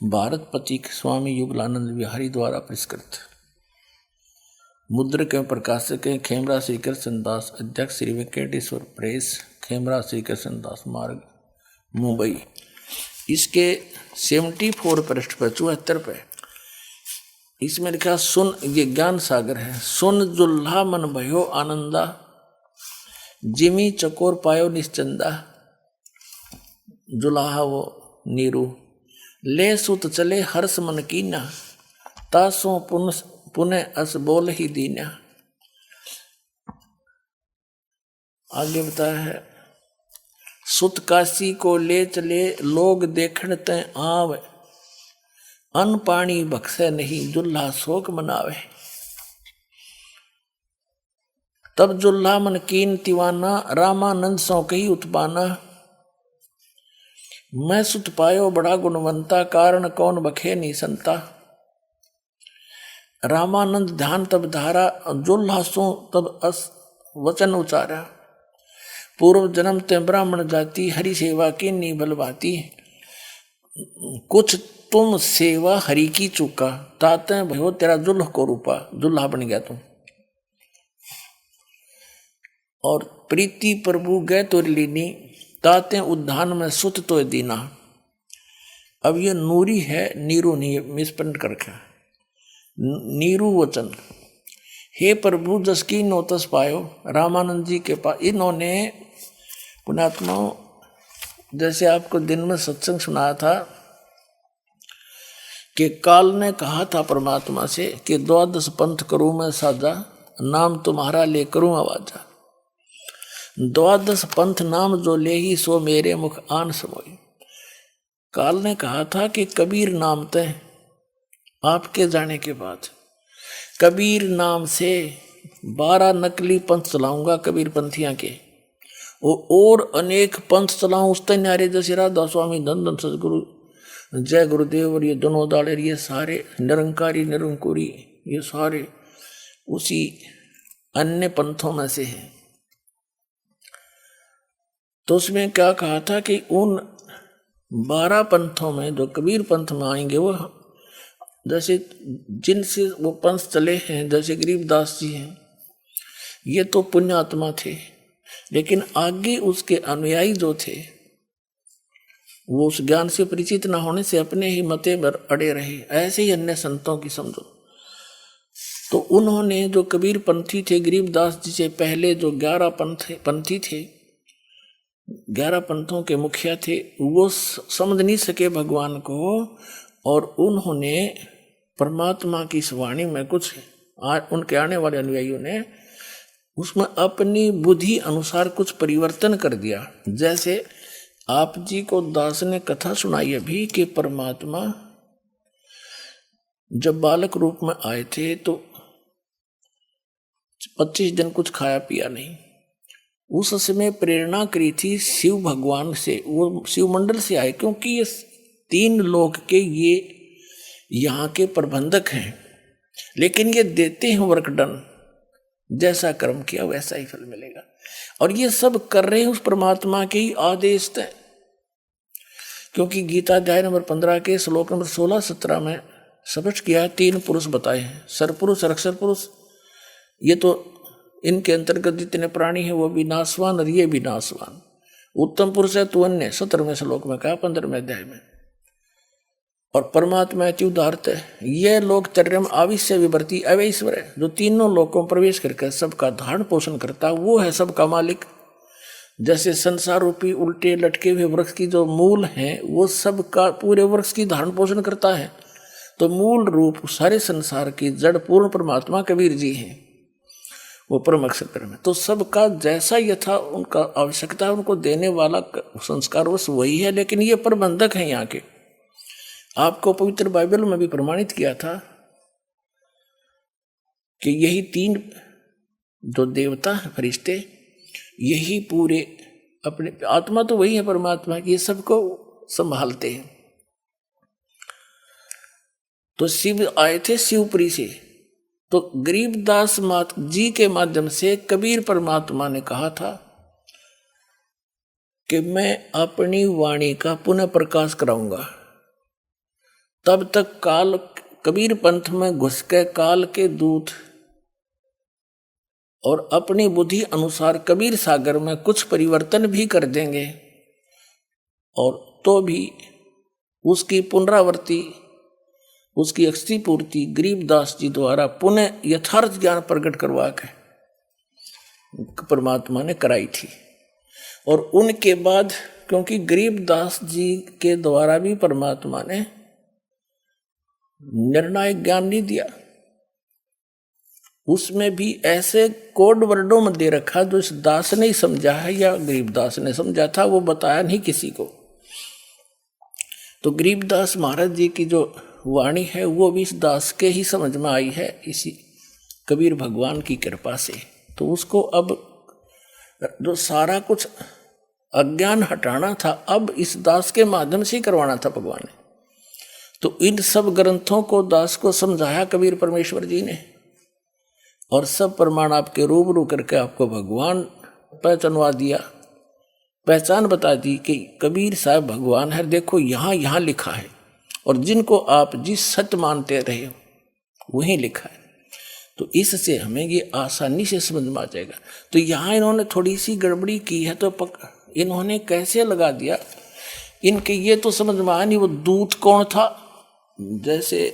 भारत पथिक स्वामी युगलानंद विहारी द्वारा पुरस्कृत। मुद्रक एवं प्रकाशक हैं खेमरा श्री कृष्ण दास, अध्यक्ष श्री वेंकटेश्वर प्रेस, खेमरा श्री कृष्ण दास मार्ग, मुंबई। इसके 74 पृष्ठ पर 74 पे इसमें लिखा, सुन, ये ज्ञान सागर है, सुन जुल्हा मन भयो आनंदा, जिमी चकोर पायो निश्चंदा। जुलाहा वो नीरू, ले सुत चले हर्ष मन कीना, तासों पुनः अस बोल ही दीना। आगे बताया है, सुत काशी को ले चले लोग देखण तय आवे, अन्न पानी बख्शे नहीं जुल्हा शोक मनावे। तब जुल्हा मन कीन तिवाना, रामानंद सौ कही उत्पाना, मैं सुत पायो बड़ा गुणवंता, कारण कौन बखे नहीं संता। रामानंद ध्यान तब धारा, जुल्हा सो तब अस वचन उचारा। पूर्व जन्म ते ब्राह्मण जाति, हरि सेवा की नी बलवाती। कुछ तुम सेवा हरि की चूका, ताते भयो तेरा जुल्ह को रूपा। जुल्हा बन गया तुम, और प्रीति प्रभु गए तो लीनी, ताते उद्धान में सुत तो दीना। अब ये नूरी है, नीरू नहीं, मिसप्रिंट कर रखा, नीरू वचन। हे प्रभु जस की नो तस पायो, रामानंद जी के पास इन्होंने पुण्यात्माओं, जैसे आपको दिन में सत्संग सुनाया था कि काल ने कहा था परमात्मा से कि 12 पंथ करूं मैं साजा, नाम तुम्हारा ले करूं आवाजा। 12 पंथ नाम जो ले ही, सो मेरे मुख आन समोई। काल ने कहा था कि कबीर नाम तय, आपके जाने के बाद कबीर नाम से 12 नकली पंथ चलाऊंगा कबीर पंथियां के, और अनेक पंथ चलाऊं उस न्यारे, जैसे राधा स्वामी, धन धन सदगुरु, जय गुरुदेव, और ये दोनों दालेर, ये सारे निरंकारी निरंकुरी, ये सारे उसी अन्य पंथों में से हैं। तो उसमें क्या कहा था कि उन 12 पंथों में जो कबीर पंथ में आएंगे वो जैसे जिनसे वो पंथ चले हैं, जैसे गरीबदास जी हैं, ये तो पुण्यात्मा थे, लेकिन आगे उसके अनुयायी जो थे वो उस ज्ञान से परिचित न होने से अपने ही मते पर अड़े रहे। ऐसे ही अन्य संतों की समझो। तो उन्होंने जो कबीर पंथी थे, गरीबदास जी से पहले जो 11 पंथी थे, 11 पंथों के मुखिया थे, वो समझ नहीं सके भगवान को, और उन्होंने परमात्मा की इस वाणी में कुछ उनके आने वाले अनुयायियों ने उसमें अपनी बुद्धि अनुसार कुछ परिवर्तन कर दिया। जैसे आप जी को दास ने कथा सुनाई अभी कि परमात्मा जब बालक रूप में आए थे तो 25 दिन कुछ खाया पिया नहीं। उस समय प्रेरणा करी थी शिव भगवान से, वो शिव मंडल से आए, क्योंकि ये 3 लोक के ये यहाँ के प्रबंधक हैं, लेकिन ये देते हैं वर्कडन, जैसा कर्म किया वैसा ही फल मिलेगा। और ये सब कर रहे हैं उस परमात्मा के ही आदेश तय, क्योंकि गीता अध्याय नंबर 15 के श्लोक नंबर 16-17 में स्पष्ट किया है, 3 पुरुष बताए हैं, सरपुरुष, अक्षर पुरुष, ये तो इनके अंतर्गत जितने प्राणी हैं वो भी नाशवान और ये भी नाशवान। उत्तम पुरुष है तो अन्य 17वें श्लोक में कहा, 15वें अध्याय में। और परमात्मा अति उदारत है, यह लोक चर्यम आविश्य विवर्ती अवैश्वर है, जो तीनों लोकों में प्रवेश करके सबका धारण पोषण करता, वो है सबका मालिक। जैसे संसार रूपी उल्टे लटके हुए वृक्ष की जो मूल हैं वो सबका पूरे वृक्ष की धारण पोषण करता है, तो मूल रूप सारे संसार की जड़ पूर्ण परमात्मा कबीर जी हैं, वो परम अक्षर परम है। तो सबका जैसा यथा उनका आवश्यकता उनको देने वाला संस्कार वश वही है, लेकिन ये प्रबंधक हैं यहाँ के। आपको पवित्र बाइबल में भी प्रमाणित किया था कि यही 3 जो देवता हैं, फरिश्ते, यही पूरे अपने आत्मा तो वही है परमात्मा की, ये सबको संभालते हैं। तो शिव आए थे शिवपुरी से, तो गरीबदास मात जी के माध्यम से कबीर परमात्मा ने कहा था कि मैं अपनी वाणी का पुनः प्रकाश कराऊंगा। तब तक काल कबीर पंथ में घुस के काल के दूत और अपनी बुद्धि अनुसार कबीर सागर में कुछ परिवर्तन भी कर देंगे, और तो भी उसकी पुनरावृत्ति, उसकी अक्षति पूर्ति गरीबदास जी द्वारा पुनः यथार्थ ज्ञान प्रकट करवा के परमात्मा ने कराई थी। और उनके बाद क्योंकि गरीबदास जी के द्वारा भी परमात्मा ने निर्णायक ज्ञान नहीं दिया, उसमें भी ऐसे कोड वर्डों में दे रखा जो इस दास ने ही समझा है या गरीबदास ने समझा था, वो बताया नहीं किसी को। तो गरीबदास महाराज जी की जो वाणी है वो भी इस दास के ही समझ में आई है, इसी कबीर भगवान की कृपा से। तो उसको अब जो सारा कुछ अज्ञान हटाना था, अब इस दास के माध्यम से ही करवाना था भगवान ने। तो इन सब ग्रंथों को दास को समझाया कबीर परमेश्वर जी ने, और सब प्रमाण आपके रूबरू करके आपको भगवान पहचानवा दिया, पहचान बता दी कि कबीर साहब भगवान है। देखो यहाँ यहाँ लिखा है, और जिनको आप जिस सत्य मानते रहे हो वही लिखा है। तो इससे हमें ये आसानी से समझ में आ जाएगा। तो यहाँ इन्होंने थोड़ी सी गड़बड़ी की है, तो इन्होंने कैसे लगा दिया, इनके ये तो समझ में आया नहीं वो दूत कौन था। जैसे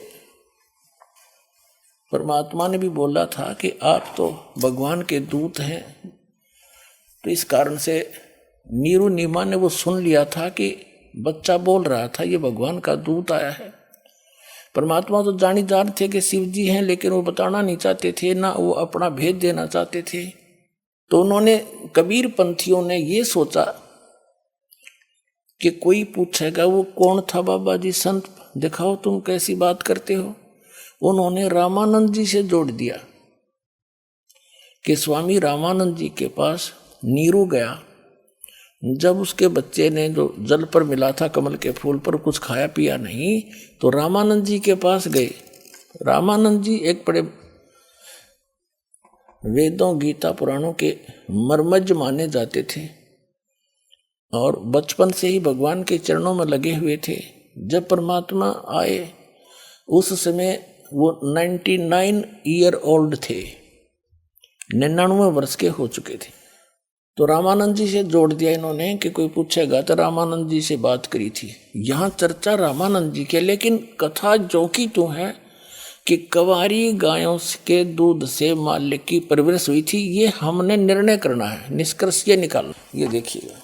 परमात्मा ने भी बोला था कि आप तो भगवान के दूत हैं, तो इस कारण से नीरू नीमा ने वो सुन लिया था कि बच्चा बोल रहा था ये भगवान का दूत आया है। परमात्मा तो जानी जान थे कि शिव जी हैं, लेकिन वो बताना नहीं चाहते थे, ना वो अपना भेद देना चाहते थे। तो उन्होंने कबीर पंथियों ने ये सोचा कि कोई पूछेगा वो कौन था बाबा जी, संत दिखाओ तुम कैसी बात करते हो। उन्होंने रामानंद जी से जोड़ दिया कि स्वामी रामानंद जी के पास नीरू गया, जब उसके बच्चे ने जो जल पर मिला था कमल के फूल पर कुछ खाया पिया नहीं, तो रामानंद जी के पास गए। रामानंद जी एक बड़े वेदों गीता पुराणों के मर्मज्ञ माने जाते थे, और बचपन से ही भगवान के चरणों में लगे हुए थे। जब परमात्मा आए उस समय वो 99 ईयर ओल्ड थे, 99 वर्ष के हो चुके थे। तो रामानंद जी से जोड़ दिया इन्होंने कि कोई पूछेगा तो रामानंद जी से बात करी थी। यहाँ चर्चा रामानंद जी के, लेकिन कथा जो की तो है कि कवारी गायों के दूध से मालिक की परवरिश हुई थी। ये हमने निर्णय करना है, निष्कर्ष ये निकालना। ये देखिएगा,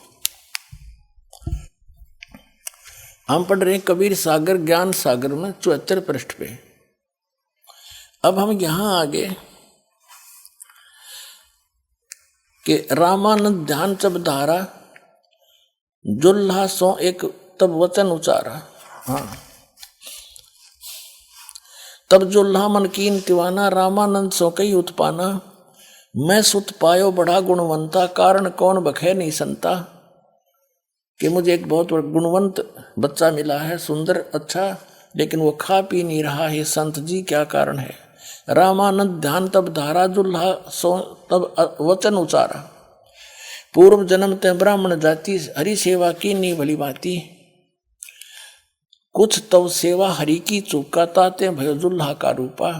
हम पढ़ रहे हैं कबीर सागर ज्ञान सागर में 74 पृष्ठ पे। अब हम यहां आगे कि रामानंद ध्यान जब धारा जुल्हा सो एक तब वचन उचारा। हाँ, तब जुल्हा मन कीन तिवाना, रामानंद सो कई उत्पाना, मैं सुत पायो बड़ा गुणवंता, कारण कौन बखे नहीं संता। कि मुझे एक बहुत गुणवंत बच्चा मिला है, सुंदर अच्छा, लेकिन वो खा पी नहीं रहा है, संत जी क्या कारण है। रामानंद ध्यान तब धारा, जुल्हा सो तब वचन उचारा, पूर्व जन्म ते ब्राह्मण जाति, हरि सेवा की नहीं भली भांति, कुछ तब सेवा हरि की चूका, ताते भयो जुल्हा का रूपा,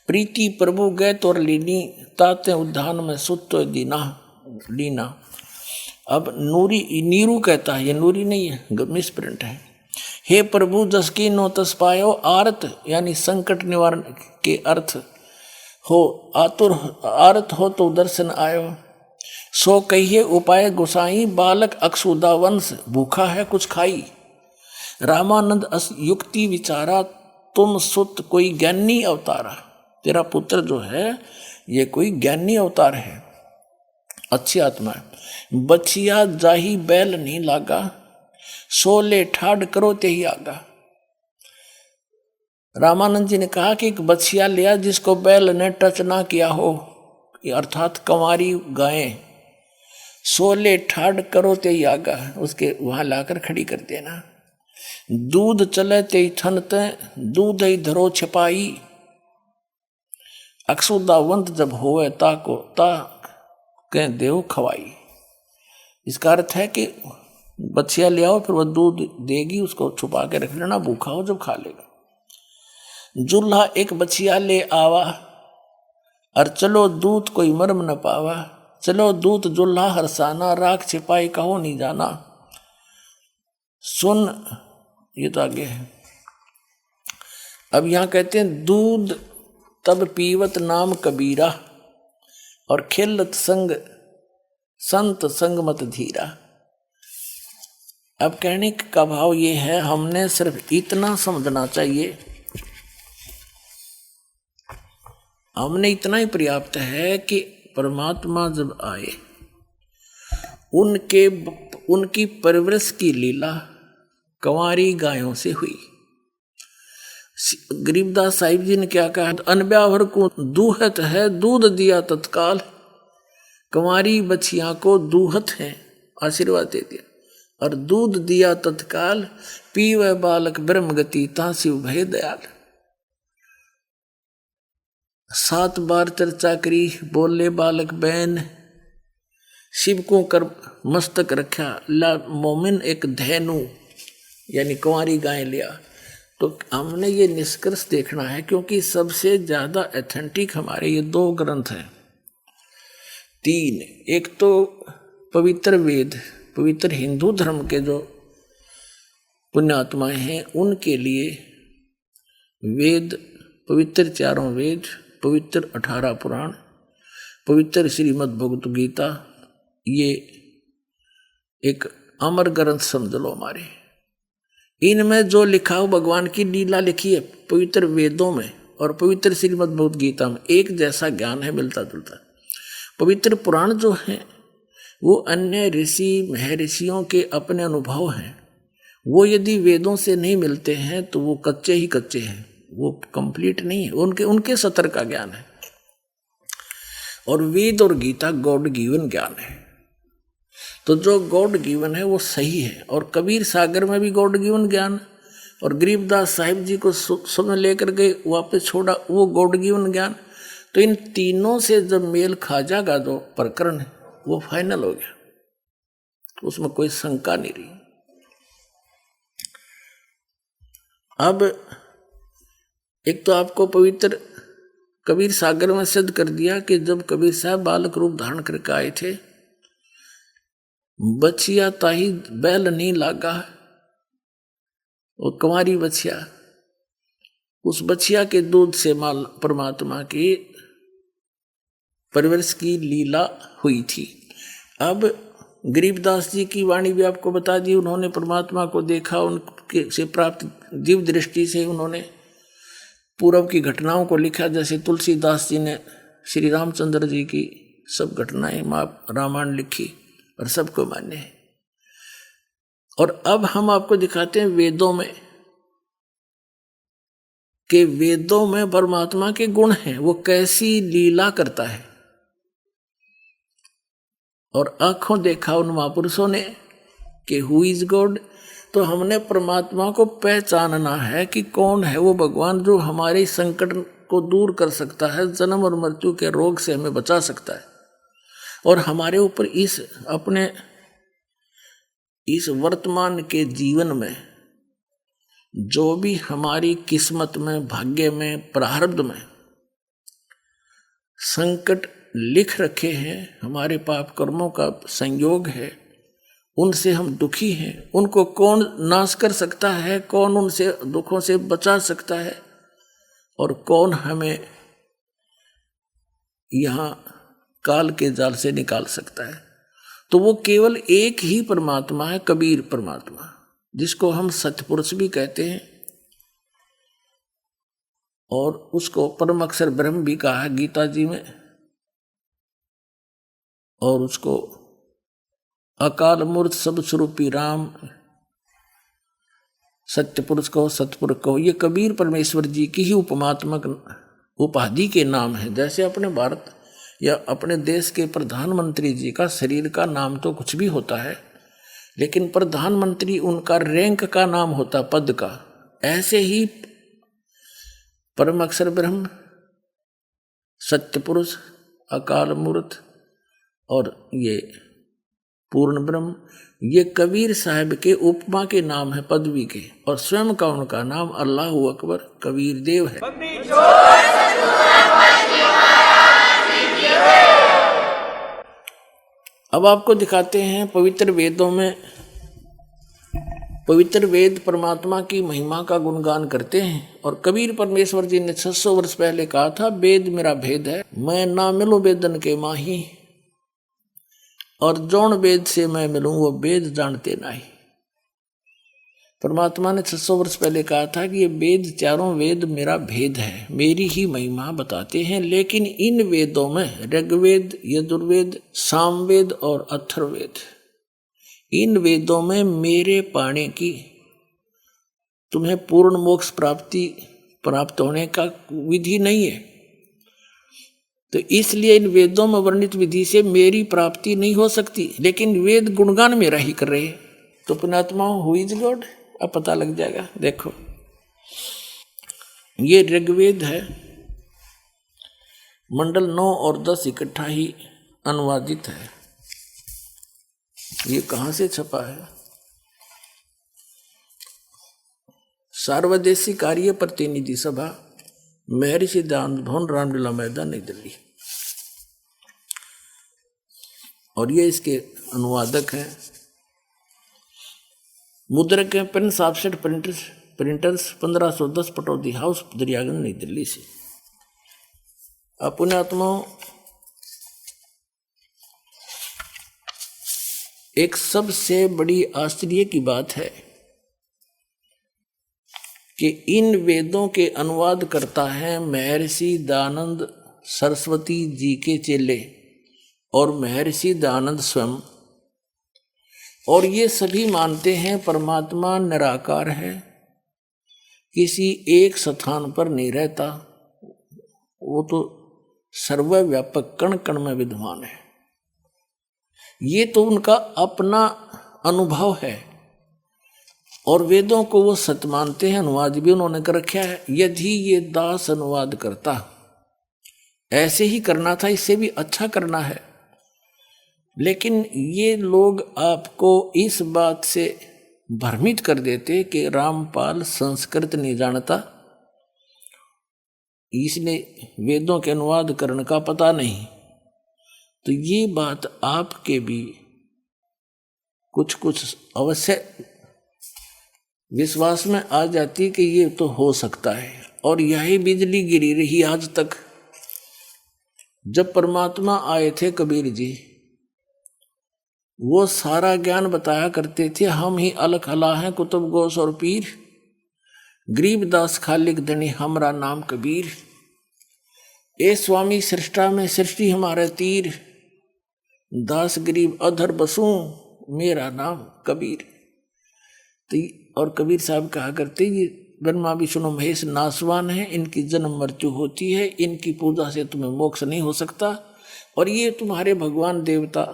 प्रीति प्रभु गए तोर लीनी, ताते उद्यान में सुत तो दीना लीना। अब नूरी नीरू कहता है, ये नूरी नहीं है, मिसप्रिंट है। हे प्रभु जस की नो तस पायो, आरत यानी संकट निवारण के अर्थ हो, आतुर आरत हो तो दर्शन आयो, सो कहिए उपाय गोसाई, बालक अक्षुदा वंश, भूखा है कुछ खाई। रामानंद युक्ति विचारा, तुम सुत कोई ज्ञानी अवतारा। तेरा पुत्र जो है ये कोई ज्ञानी अवतार है, अच्छी आत्मा है। बछिया जाही बैल नहीं लागा, सोले ठाड़ करो ते ही आगा। रामानंद जी ने कहा कि एक बछिया लिया जिसको बैल ने टच ना किया हो, अर्थात कंवारी गायें, सोले ठाड़ करो ते ही आगा, उसके वहां लाकर खड़ी कर देना। दूध चले ते ही थनते, दूध ही धरो छिपाई, अक्षुदावंत जब होवे ताको ता कह देव खवाई। इसका अर्थ है कि बछिया ले आओ, फिर वह दूध देगी, उसको छुपा के रख लेना, भूखा हो जब खा लेगा। जुल्हा एक बछिया ले आवा, और चलो दूत कोई मर्म न पावा, चलो दूत जुल्हा हरसाना, राख छिपाई कहो नहीं जाना। सुन, ये तो आगे है। अब यहां कहते हैं दूध तब पीवत नाम कबीरा, और खेलत संग संत संग मत धीरा। अब कहने का भाव ये है, हमने सिर्फ इतना समझना चाहिए, हमने इतना ही पर्याप्त है कि परमात्मा जब आए उनकी परवरिश की लीला कंवारी गायों से हुई। गरीबदास साहिब जी ने क्या कहा, अनब्यावर को दूहत है, दूध दिया तत्काल, कंवारी बछिया को दूहत है, आशीर्वाद दे दिया, और दूध दिया तत्काल, पीवे बालक ब्रह्म गति, तासिव भय दयाल। 7 बार चर्चा करी, बोले बालक बैन, शिव को कर मस्तक रखा, ला मोमिन एक धैनु यानी कुंवारी गाय लिया। तो हमने ये निष्कर्ष देखना है, क्योंकि सबसे ज्यादा ऑथेंटिक हमारे ये 2 ग्रंथ हैं, 3। एक तो पवित्र वेद, पवित्र हिंदू धर्म के जो पुण्यात्माएं हैं उनके लिए वेद, पवित्र 4 वेद, पवित्र 18 पुराण, पवित्र श्रीमद् भगवत गीता, ये एक अमर ग्रंथ समझ लो हमारे। इनमें जो लिखा हो भगवान की लीला लिखी है पवित्र वेदों में और पवित्र श्रीमद् भगवत गीता में, एक जैसा ज्ञान है, मिलता जुलता। पवित्र पुराण जो है वो अन्य ऋषि महर्षियों के अपने अनुभव हैं, वो यदि वेदों से नहीं मिलते हैं तो वो कच्चे ही कच्चे हैं, वो कंप्लीट नहीं है, उनके सतर का ज्ञान है। और वेद और गीता गॉड गिवन ज्ञान है, तो जो गॉड गिवन है वो सही है। और कबीर सागर में भी गॉड गिवन ज्ञान, और गरीबदास साहिब जी को समय लेकर गए वापस छोड़ा, वो गॉड गिवन ज्ञान। तो इन तीनों से जब मेल खा जाएगा जो प्रकरण है वो फाइनल हो गया। उसमें कोई शंका नहीं रही। अब एक तो आपको पवित्र कबीर सागर में सिद्ध कर दिया कि जब कबीर साहब बालक रूप धारण करके आए थे, बछिया ताही बैल नहीं लागा, वो कुंवारी बछिया, उस बछिया के दूध से माल परमात्मा के परवरिश की लीला हुई थी। अब गरीबदास जी की वाणी भी आपको बता दी, उन्होंने परमात्मा को देखा, उनके से प्राप्त दिव्य दृष्टि से उन्होंने पूर्व की घटनाओं को लिखा। जैसे तुलसीदास जी ने श्री रामचंद्र जी की सब घटनाएं रामायण लिखी और सबको मान्य है। और अब हम आपको दिखाते हैं वेदों में कि वेदों में परमात्मा के गुण हैं, वो कैसी लीला करता है। और आंखों देखा उन महापुरुषों ने कि हु इज गॉड, तो हमने परमात्मा को पहचानना है कि कौन है वो भगवान जो हमारे संकट को दूर कर सकता है, जन्म और मृत्यु के रोग से हमें बचा सकता है, और हमारे ऊपर इस वर्तमान के जीवन में जो भी हमारी किस्मत में, भाग्य में, प्रारब्ध में संकट लिख रखे हैं, हमारे पाप कर्मों का संयोग है, उनसे हम दुखी हैं, उनको कौन नाश कर सकता है, कौन उनसे दुखों से बचा सकता है, और कौन हमें यहाँ काल के जाल से निकाल सकता है। तो वो केवल एक ही परमात्मा है, कबीर परमात्मा, जिसको हम सतपुरुष भी कहते हैं, और उसको परम अक्षर ब्रह्म भी कहा है गीता जी में, और उसको अकाल मूर्त सब स्वरूपी राम, सत्य पुरुष कहो, सतपुरुष कहो, ये कबीर परमेश्वर जी की ही उपमात्मक उपाधि के नाम है। जैसे अपने भारत या अपने देश के प्रधानमंत्री जी का शरीर का नाम तो कुछ भी होता है, लेकिन प्रधानमंत्री उनका रैंक का नाम होता, पद का। ऐसे ही परम अक्षर ब्रह्म, सत्य पुरुष, अकाल मूर्त और ये पूर्ण ब्रह्म, ये कबीर साहब के उपमा के नाम है, पदवी के, और स्वयं का उनका नाम अल्लाह अकबर कबीर देव है। अब आपको दिखाते हैं पवित्र वेदों में, पवित्र वेद परमात्मा की महिमा का गुणगान करते हैं। और कबीर परमेश्वर जी ने 600 वर्ष पहले कहा था, वेद मेरा भेद है, मैं ना मिलूं वेदन के माही, और जौन वेद से मैं मिलूं वो वेद जानते नहीं। परमात्मा ने 600 वर्ष पहले कहा था कि ये वेद, चारों वेद मेरा भेद है, मेरी ही महिमा बताते हैं। लेकिन इन वेदों में ऋग्वेद, यजुर्वेद, सामवेद और अथर्ववेद, इन वेदों में मेरे पाने की, तुम्हें पूर्ण मोक्ष प्राप्त होने का विधि नहीं है। तो इसलिए इन वेदों में वर्णित विधि से मेरी प्राप्ति नहीं हो सकती, लेकिन वेद गुणगान मेरा ही कर रहे हैं। तो पुण्यात्मा हु इज गॉड अब पता लग जाएगा। देखो, ये ऋग्वेद है, मंडल 9 और 10 इकट्ठा ही अनुवादित है। ये कहाँ से छपा है? सार्वदेशी कार्य प्रतिनिधि सभा, महर्षि दान भवन, रामलीला मैदान, नई दिल्ली। और ये इसके अनुवादक हैं, मुद्रक हैं Prince offset printers 1510 Pataudi house, Daryaganj, नई दिल्ली से। अपने आत्माओं, एक सबसे बड़ी आश्चर्य की बात है कि इन वेदों के अनुवाद करता है महर्षि दयानंद सरस्वती जी के चेले और महर्षि दयानंद स्वयं, और ये सभी मानते हैं परमात्मा निराकार है, किसी एक स्थान पर नहीं रहता, वो तो सर्वव्यापक कण कण में विद्यमान है। ये तो उनका अपना अनुभव है, और वेदों को वो सत्य मानते हैं, अनुवाद भी उन्होंने कर रखा है। यदि ये दास अनुवाद करता, ऐसे ही करना था, इससे भी अच्छा करना है, लेकिन ये लोग आपको इस बात से भ्रमित कर देते कि रामपाल संस्कृत नहीं जानता, इसलिए वेदों के अनुवाद करने का पता नहीं। तो ये बात आपके भी कुछ कुछ अवश्य विश्वास में आ जाती कि ये तो हो सकता है। और यही बिजली गिरी रही आज तक। जब परमात्मा आए थे कबीर जी, वो सारा ज्ञान बताया करते थे, हम ही अलख अला हैं कुतुब गोस और पीर, गरीबदास खालिक धनी हमरा नाम कबीर। ए स्वामी सृष्टा में सृष्टि हमारा तीर, दास गरीब अधर बसूं मेरा नाम कबीर। तो और कबीर साहब कहा करते, ये ब्रह्मा विष्णु महेश नासवान है, इनकी जन्म मृत्यु होती है, इनकी पूजा से तुम्हें मोक्ष नहीं हो सकता, और ये तुम्हारे भगवान देवता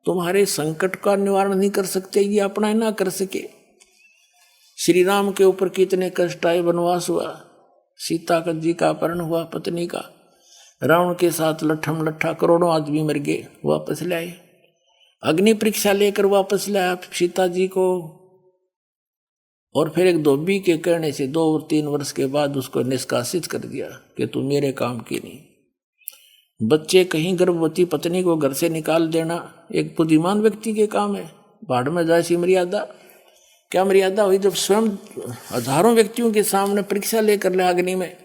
तुम्हारे संकट का निवारण नहीं कर सकते, ये अपना ना कर सके। श्री राम के ऊपर कितने कष्ट आए, वनवास हुआ, सीता का जी का अपहरण हुआ पत्नी का, रावण के साथ लट्ठम लट्ठा करोड़ों आदमी मर गए, वापस लाए, अग्नि परीक्षा लेकर वापस लाया सीता जी को। और फिर एक धोबी के कहने से 2 और 3 वर्ष के बाद उसको निष्कासित कर दिया कि तू मेरे काम की नहीं। बच्चे कहीं गर्भवती पत्नी को घर से निकाल देना एक बुद्धिमान व्यक्ति के काम है। भाड़ में जाए सी मर्यादा, क्या मर्यादा हुई जब स्वयं हजारों व्यक्तियों के सामने परीक्षा लेकर ले अग्नि में,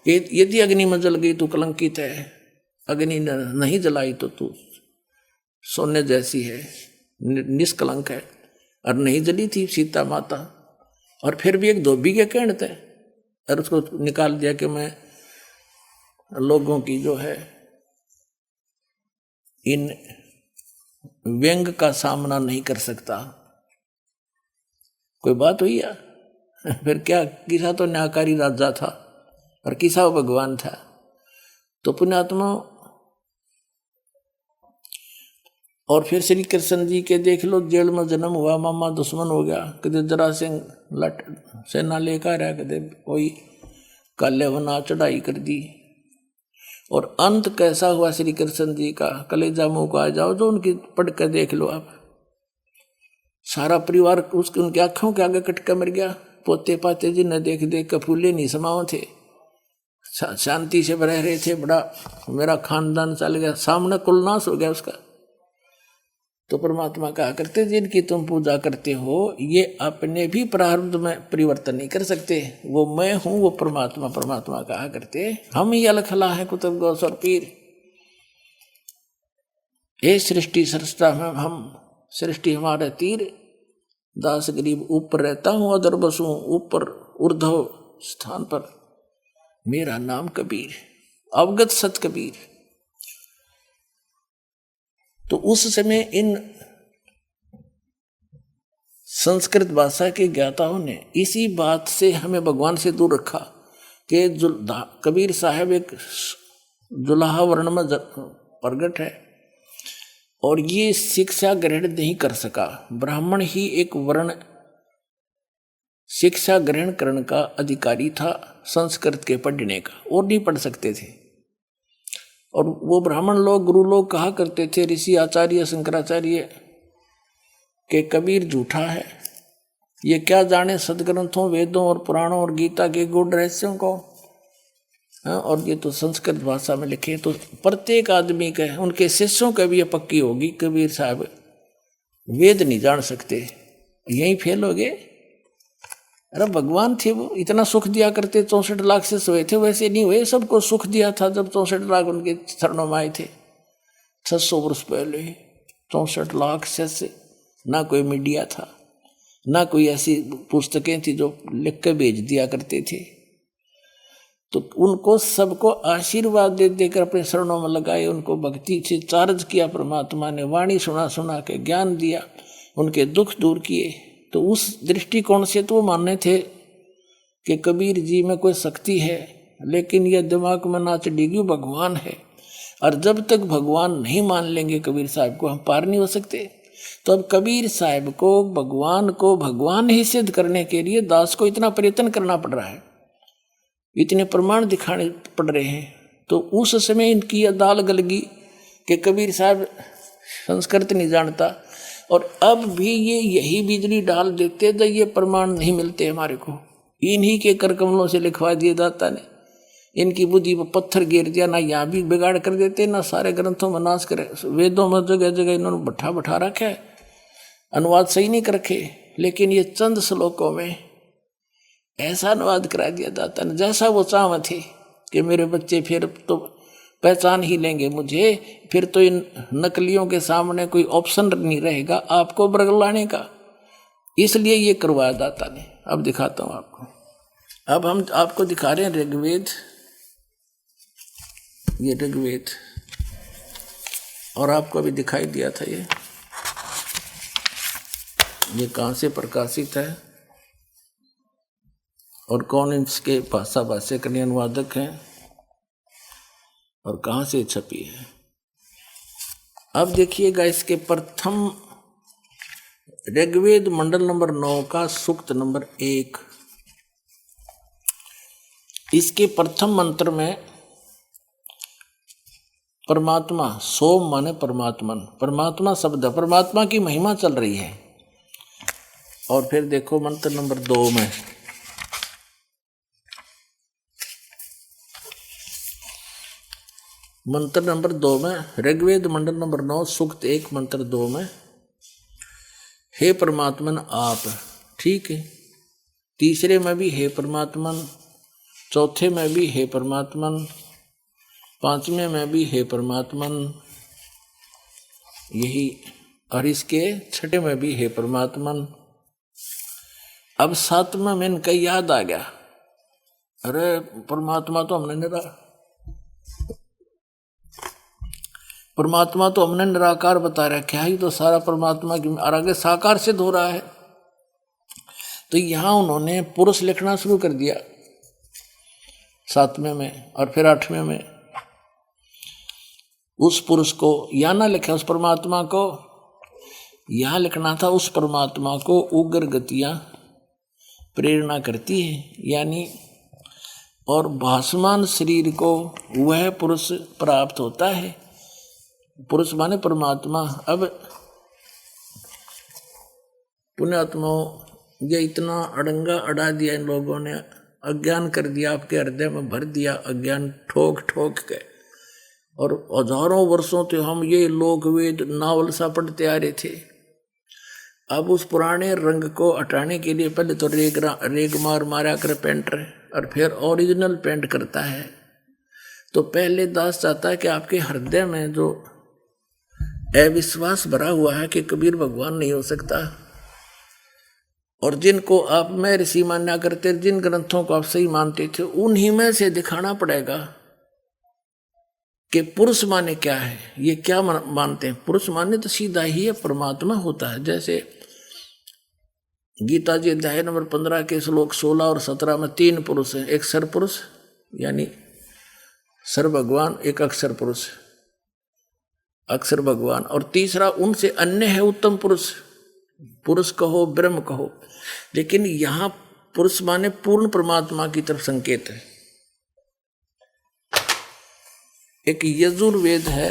यदि अग्नि में जल गई तो कलंकित है, अग्नि नहीं जलाई तो तू सोने जैसी है, निष्कलंक है। और नहीं जली थी सीता माता, और फिर भी एक धोबी के कहने थे, और उसको निकाल दिया कि मैं लोगों की जो है इन व्यंग का सामना नहीं कर सकता। कोई बात हुई या फिर क्या, किसा तो न्यायकारी राजा था और किसा भगवान था। तो पुण्यात्मा, और फिर श्री कृष्ण जी के देख लो, जेल में जन्म हुआ, मामा दुश्मन हो गया, कदे जरा सिंह लट सेना लेकर आया, कदे कोई काले वना चढ़ाई कर दी। और अंत कैसा हुआ श्री कृष्ण जी का, कलेजा मुंह को आ जाओ, जो उनकी पढ़ कर देख लो आप। सारा परिवार उसके उनकी आंखों के आगे कट कर मर गया। पोते पाते जिन्हें देख देख कर फूले नहीं समाओ थे, शांति से रह रहे थे, बड़ा मेरा खानदान चल गया, सामने कुलनाश हो गया उसका। तो परमात्मा कहा करते, जिनकी तुम पूजा करते हो ये अपने भी प्रारब्ध में परिवर्तन नहीं कर सकते, वो मैं हूं, वो परमात्मा। परमात्मा कहा करते, हम ही अलखला है कुतुब गौस और पीर। ये सृष्टि सृष्टा में हम, सृष्टि हमारे तीर, दास गरीब ऊपर रहता हूं, अदर बसूं ऊपर ऊर्ध्व स्थान पर, मेरा नाम कबीर, अवगत सत कबीर। तो उस समय इन संस्कृत भाषा के ज्ञाताओं ने इसी बात से हमें भगवान से दूर रखा कि कबीर साहब एक जुलाहा वर्ण में प्रगट है और ये शिक्षा ग्रहण नहीं कर सका। ब्राह्मण ही एक वर्ण शिक्षा ग्रहण करने का अधिकारी था, संस्कृत के पढ़ने का, और नहीं पढ़ सकते थे। और वो ब्राह्मण लोग, गुरु लोग कहा करते थे, ऋषि आचार्य शंकराचार्य, के कबीर झूठा है, ये क्या जाने सदग्रंथों वेदों और पुराणों और गीता के गूढ़ रहस्यों को, और ये तो संस्कृत भाषा में लिखे। तो प्रत्येक आदमी के, उनके शिष्यों का भी ये पक्की होगी, कबीर साहब वेद नहीं जान सकते, यहीं फेल हो गए। अरे भगवान थे वो, इतना सुख दिया करते, 64 लाख से सोए थे, वैसे नहीं हुए, सबको सुख दिया था जब 64 लाख उनके चरणों में आए थे 600 वर्ष पहले। 64 लाख से ना कोई मीडिया था, ना कोई ऐसी पुस्तकें थी जो लिख के भेज दिया करते थे। तो उनको सबको आशीर्वाद दे देकर अपने शरणों में लगाए, उनको भक्ति से चार्ज किया परमात्मा ने, वाणी सुना सुना के ज्ञान दिया, उनके दुख दूर किए। तो उस दृष्टिकोण से तो वो मानने थे कि कबीर जी में कोई शक्ति है, लेकिन यह दिमाग में ना चढ़ेगी भगवान है। और जब तक भगवान नहीं मान लेंगे कबीर साहब को, हम पार नहीं हो सकते। तो अब कबीर साहब को भगवान ही सिद्ध करने के लिए दास को इतना प्रयत्न करना पड़ रहा है, इतने प्रमाण दिखाने पड़ रहे हैं। तो उस समय इनकी यह दाल गलगी कि कबीर साहब संस्कृत नहीं जानता। और अब भी ये यही बिजली डाल देते तो ये प्रमाण नहीं मिलते हमारे को। इन्हीं के कर कमलों से लिखवा दिए दाता ने। इनकी बुद्धि पर पत्थर गिर दिया, ना यहाँ भी बिगाड़ कर देते, ना सारे ग्रंथों में नाश करे। वेदों में जगह जगह इन्होंने बैठा रखा है, अनुवाद सही नहीं कर रखे, लेकिन ये चंद श्लोकों में ऐसा अनुवाद करा दिया दाता ने जैसा वो चाह थे कि मेरे बच्चे फिर तो पहचान ही लेंगे मुझे, फिर तो इन नकलियों के सामने कोई ऑप्शन नहीं रहेगा आपको बरगलाने का। इसलिए ये करवाया दाता ने। अब दिखाता हूं आपको। अब हम आपको दिखा रहे हैं ऋग्वेद, ये ऋग्वेद, और आपको अभी दिखाई दिया था ये कहाँ से प्रकाशित है और कौन इसके भाषा के अनुवादक हैं और कहाँ से छपी है। अब देखिएगा इसके प्रथम ऋग्वेद मंडल नंबर 9 का सूक्त नंबर 1, इसके प्रथम मंत्र में परमात्मा, सोम माने परमात्मन, परमात्मा शब्द, परमात्मा की महिमा चल रही है। और फिर देखो मंत्र नंबर 2 में मंत्र नंबर 2 में ऋग्वेद मंडल नंबर 9 सूक्त 1 मंत्र 2 में हे परमात्मन आप, ठीक है। तीसरे में भी हे परमात्मन, चौथे में भी हे परमात्मन, पांचवें में भी हे परमात्मन, यही, और इसके छठे में भी हे परमात्मन। अब सातवें में इनका याद आ गया, अरे परमात्मा तो हमने निराकार बता रखा है, तो सारा परमात्मा की और आगे साकार सिद्ध हो रहा है। तो यहां उन्होंने पुरुष लिखना शुरू कर दिया 7वें में, और फिर 8वें में उस पुरुष को यहां ना लिखा, उस परमात्मा को यहां लिखना था। उस परमात्मा को उग्र गतियां प्रेरणा करती है, यानी और भासमान शरीर को वह पुरुष प्राप्त होता है। पुरुष माने परमात्मा। अब पुण्यात्माओं, ये इतना अड़ंगा अड़ा दिया इन लोगों ने, अज्ञान कर दिया, आपके हृदय में भर दिया अज्ञान ठोक ठोक के। और हजारों वर्षों से हम ये लोक वेद नावल सा पढ़ते आ रहे थे। अब उस पुराने रंग को हटाने के लिए पहले तो रेग मारा कर पेंटर, और फिर ओरिजिनल पेंट करता है। तो पहले दास चाहता है कि आपके हृदय में जो अविश्वास भरा हुआ है कि कबीर भगवान नहीं हो सकता, और जिनको आप में ऋषि मान्या करते, जिन ग्रंथों को आप सही मानते थे, उन्हीं में से दिखाना पड़ेगा कि पुरुष माने क्या है, ये क्या मानते हैं। पुरुष माने तो सीधा ही है परमात्मा होता है। जैसे गीता जी अध्याय नंबर 15 के श्लोक 16 और 17 में 3 पुरुष हैं, एक सर पुरुष यानी सर भगवान, एक अक्षर पुरुष अक्षर भगवान, और तीसरा उनसे अन्य है उत्तम पुरुष, पुरुष कहो ब्रह्म कहो। लेकिन यहां पुरुष माने पूर्ण परमात्मा की तरफ संकेत है। एक यजुर्वेद है,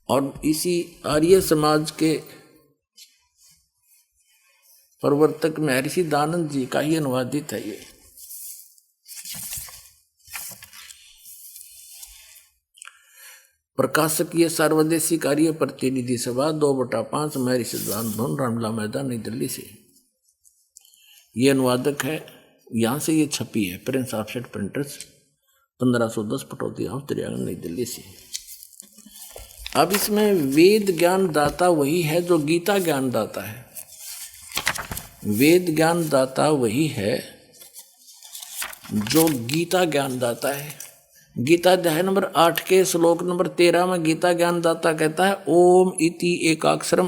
और इसी आर्य समाज के प्रवर्तक महर्षि दानंद जी का ही अनुवादित है ये। प्रकाशक ये सर्वदेशी कार्य प्रतिनिधि सभा 2/5 महर्षि दानंद भवन, रामला मैदान, नई दिल्ली से ये अनुवादक है। यहाँ से ये छपी है, prince offset printers, 1510 Pataudi house, त्रियागन, नई दिल्ली से। अब इसमें वेद ज्ञान दाता वही है जो गीता ज्ञान दाता है। वेद ज्ञान दाता वही है जो गीता ज्ञान दाता है। गीता अध्याय नंबर 8 के श्लोक नंबर 13 में गीता ज्ञान दाता कहता है, ओम इति एकाक्षरम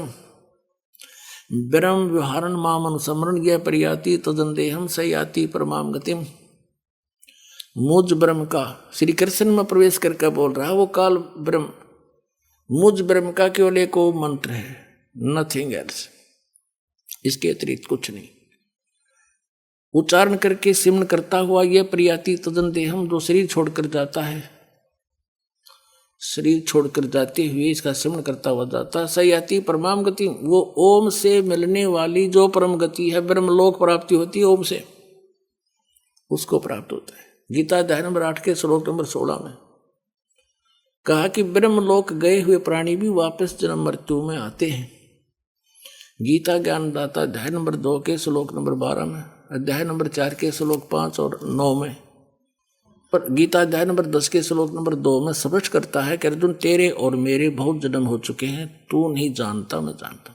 ब्रह्म व्यवहारण माम अनुसमरण यह परियाति तदंदेहम सयाति परमाम गतिम। मुझ ब्रह्म का, श्री कृष्ण में प्रवेश करके बोल रहा है वो काल ब्रह्म, मुझ ब्रह्म का केवल एक मंत्र है, नथिंग एल्स, इसके अतिरिक्त कुछ नहीं। उच्चारण करके सिमरण करता हुआ यह प्रियाति तदन देहम, जो शरीर छोड़कर जाता है शरीर छोड़कर जाते हुए इसका स्मरण करता हुआ जाता। सयाति परमाम गति, वो ओम से मिलने वाली जो परम गति है, ब्रह्मलोक प्राप्ति होती है ओम से, उसको प्राप्त होता है। गीता अध्याय नंबर 8 के श्लोक नंबर 16 में कहा कि ब्रह्मलोक गए हुए प्राणी भी वापस जन्म मृत्यु में आते हैं। गीता ज्ञानदाता अध्याय नंबर 2 के श्लोक नंबर 12 में, अध्याय नंबर 4 के श्लोक 5 और 9 में, पर गीता अध्याय नंबर 10 के श्लोक नंबर 2 में स्पष्ट करता है कि अर्जुन तेरे और मेरे बहुत जन्म हो चुके हैं, तू नहीं जानता, मैं जानता।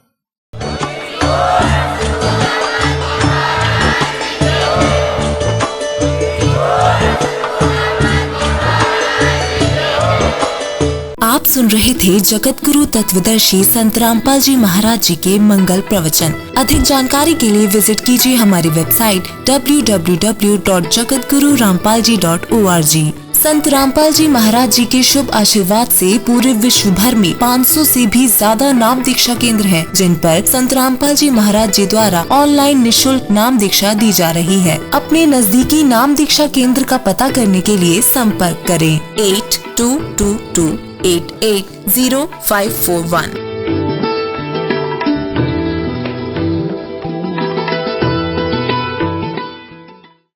आप सुन रहे थे जगत गुरु तत्वदर्शी संत रामपाल जी महाराज जी के मंगल प्रवचन। अधिक जानकारी के लिए विजिट कीजिए हमारी वेबसाइट www.jagatgururampalji.org। संत रामपाल जी महाराज जी के शुभ आशीर्वाद से पूरे विश्व भर में 500 से भी ज्यादा नाम दीक्षा केंद्र हैं, जिन पर संत रामपाल जी महाराज जी द्वारा ऑनलाइन निःशुल्क नाम दीक्षा दी जा रही है। अपने नजदीकी नाम दीक्षा केंद्र का पता करने के लिए संपर्क करें 8222880541।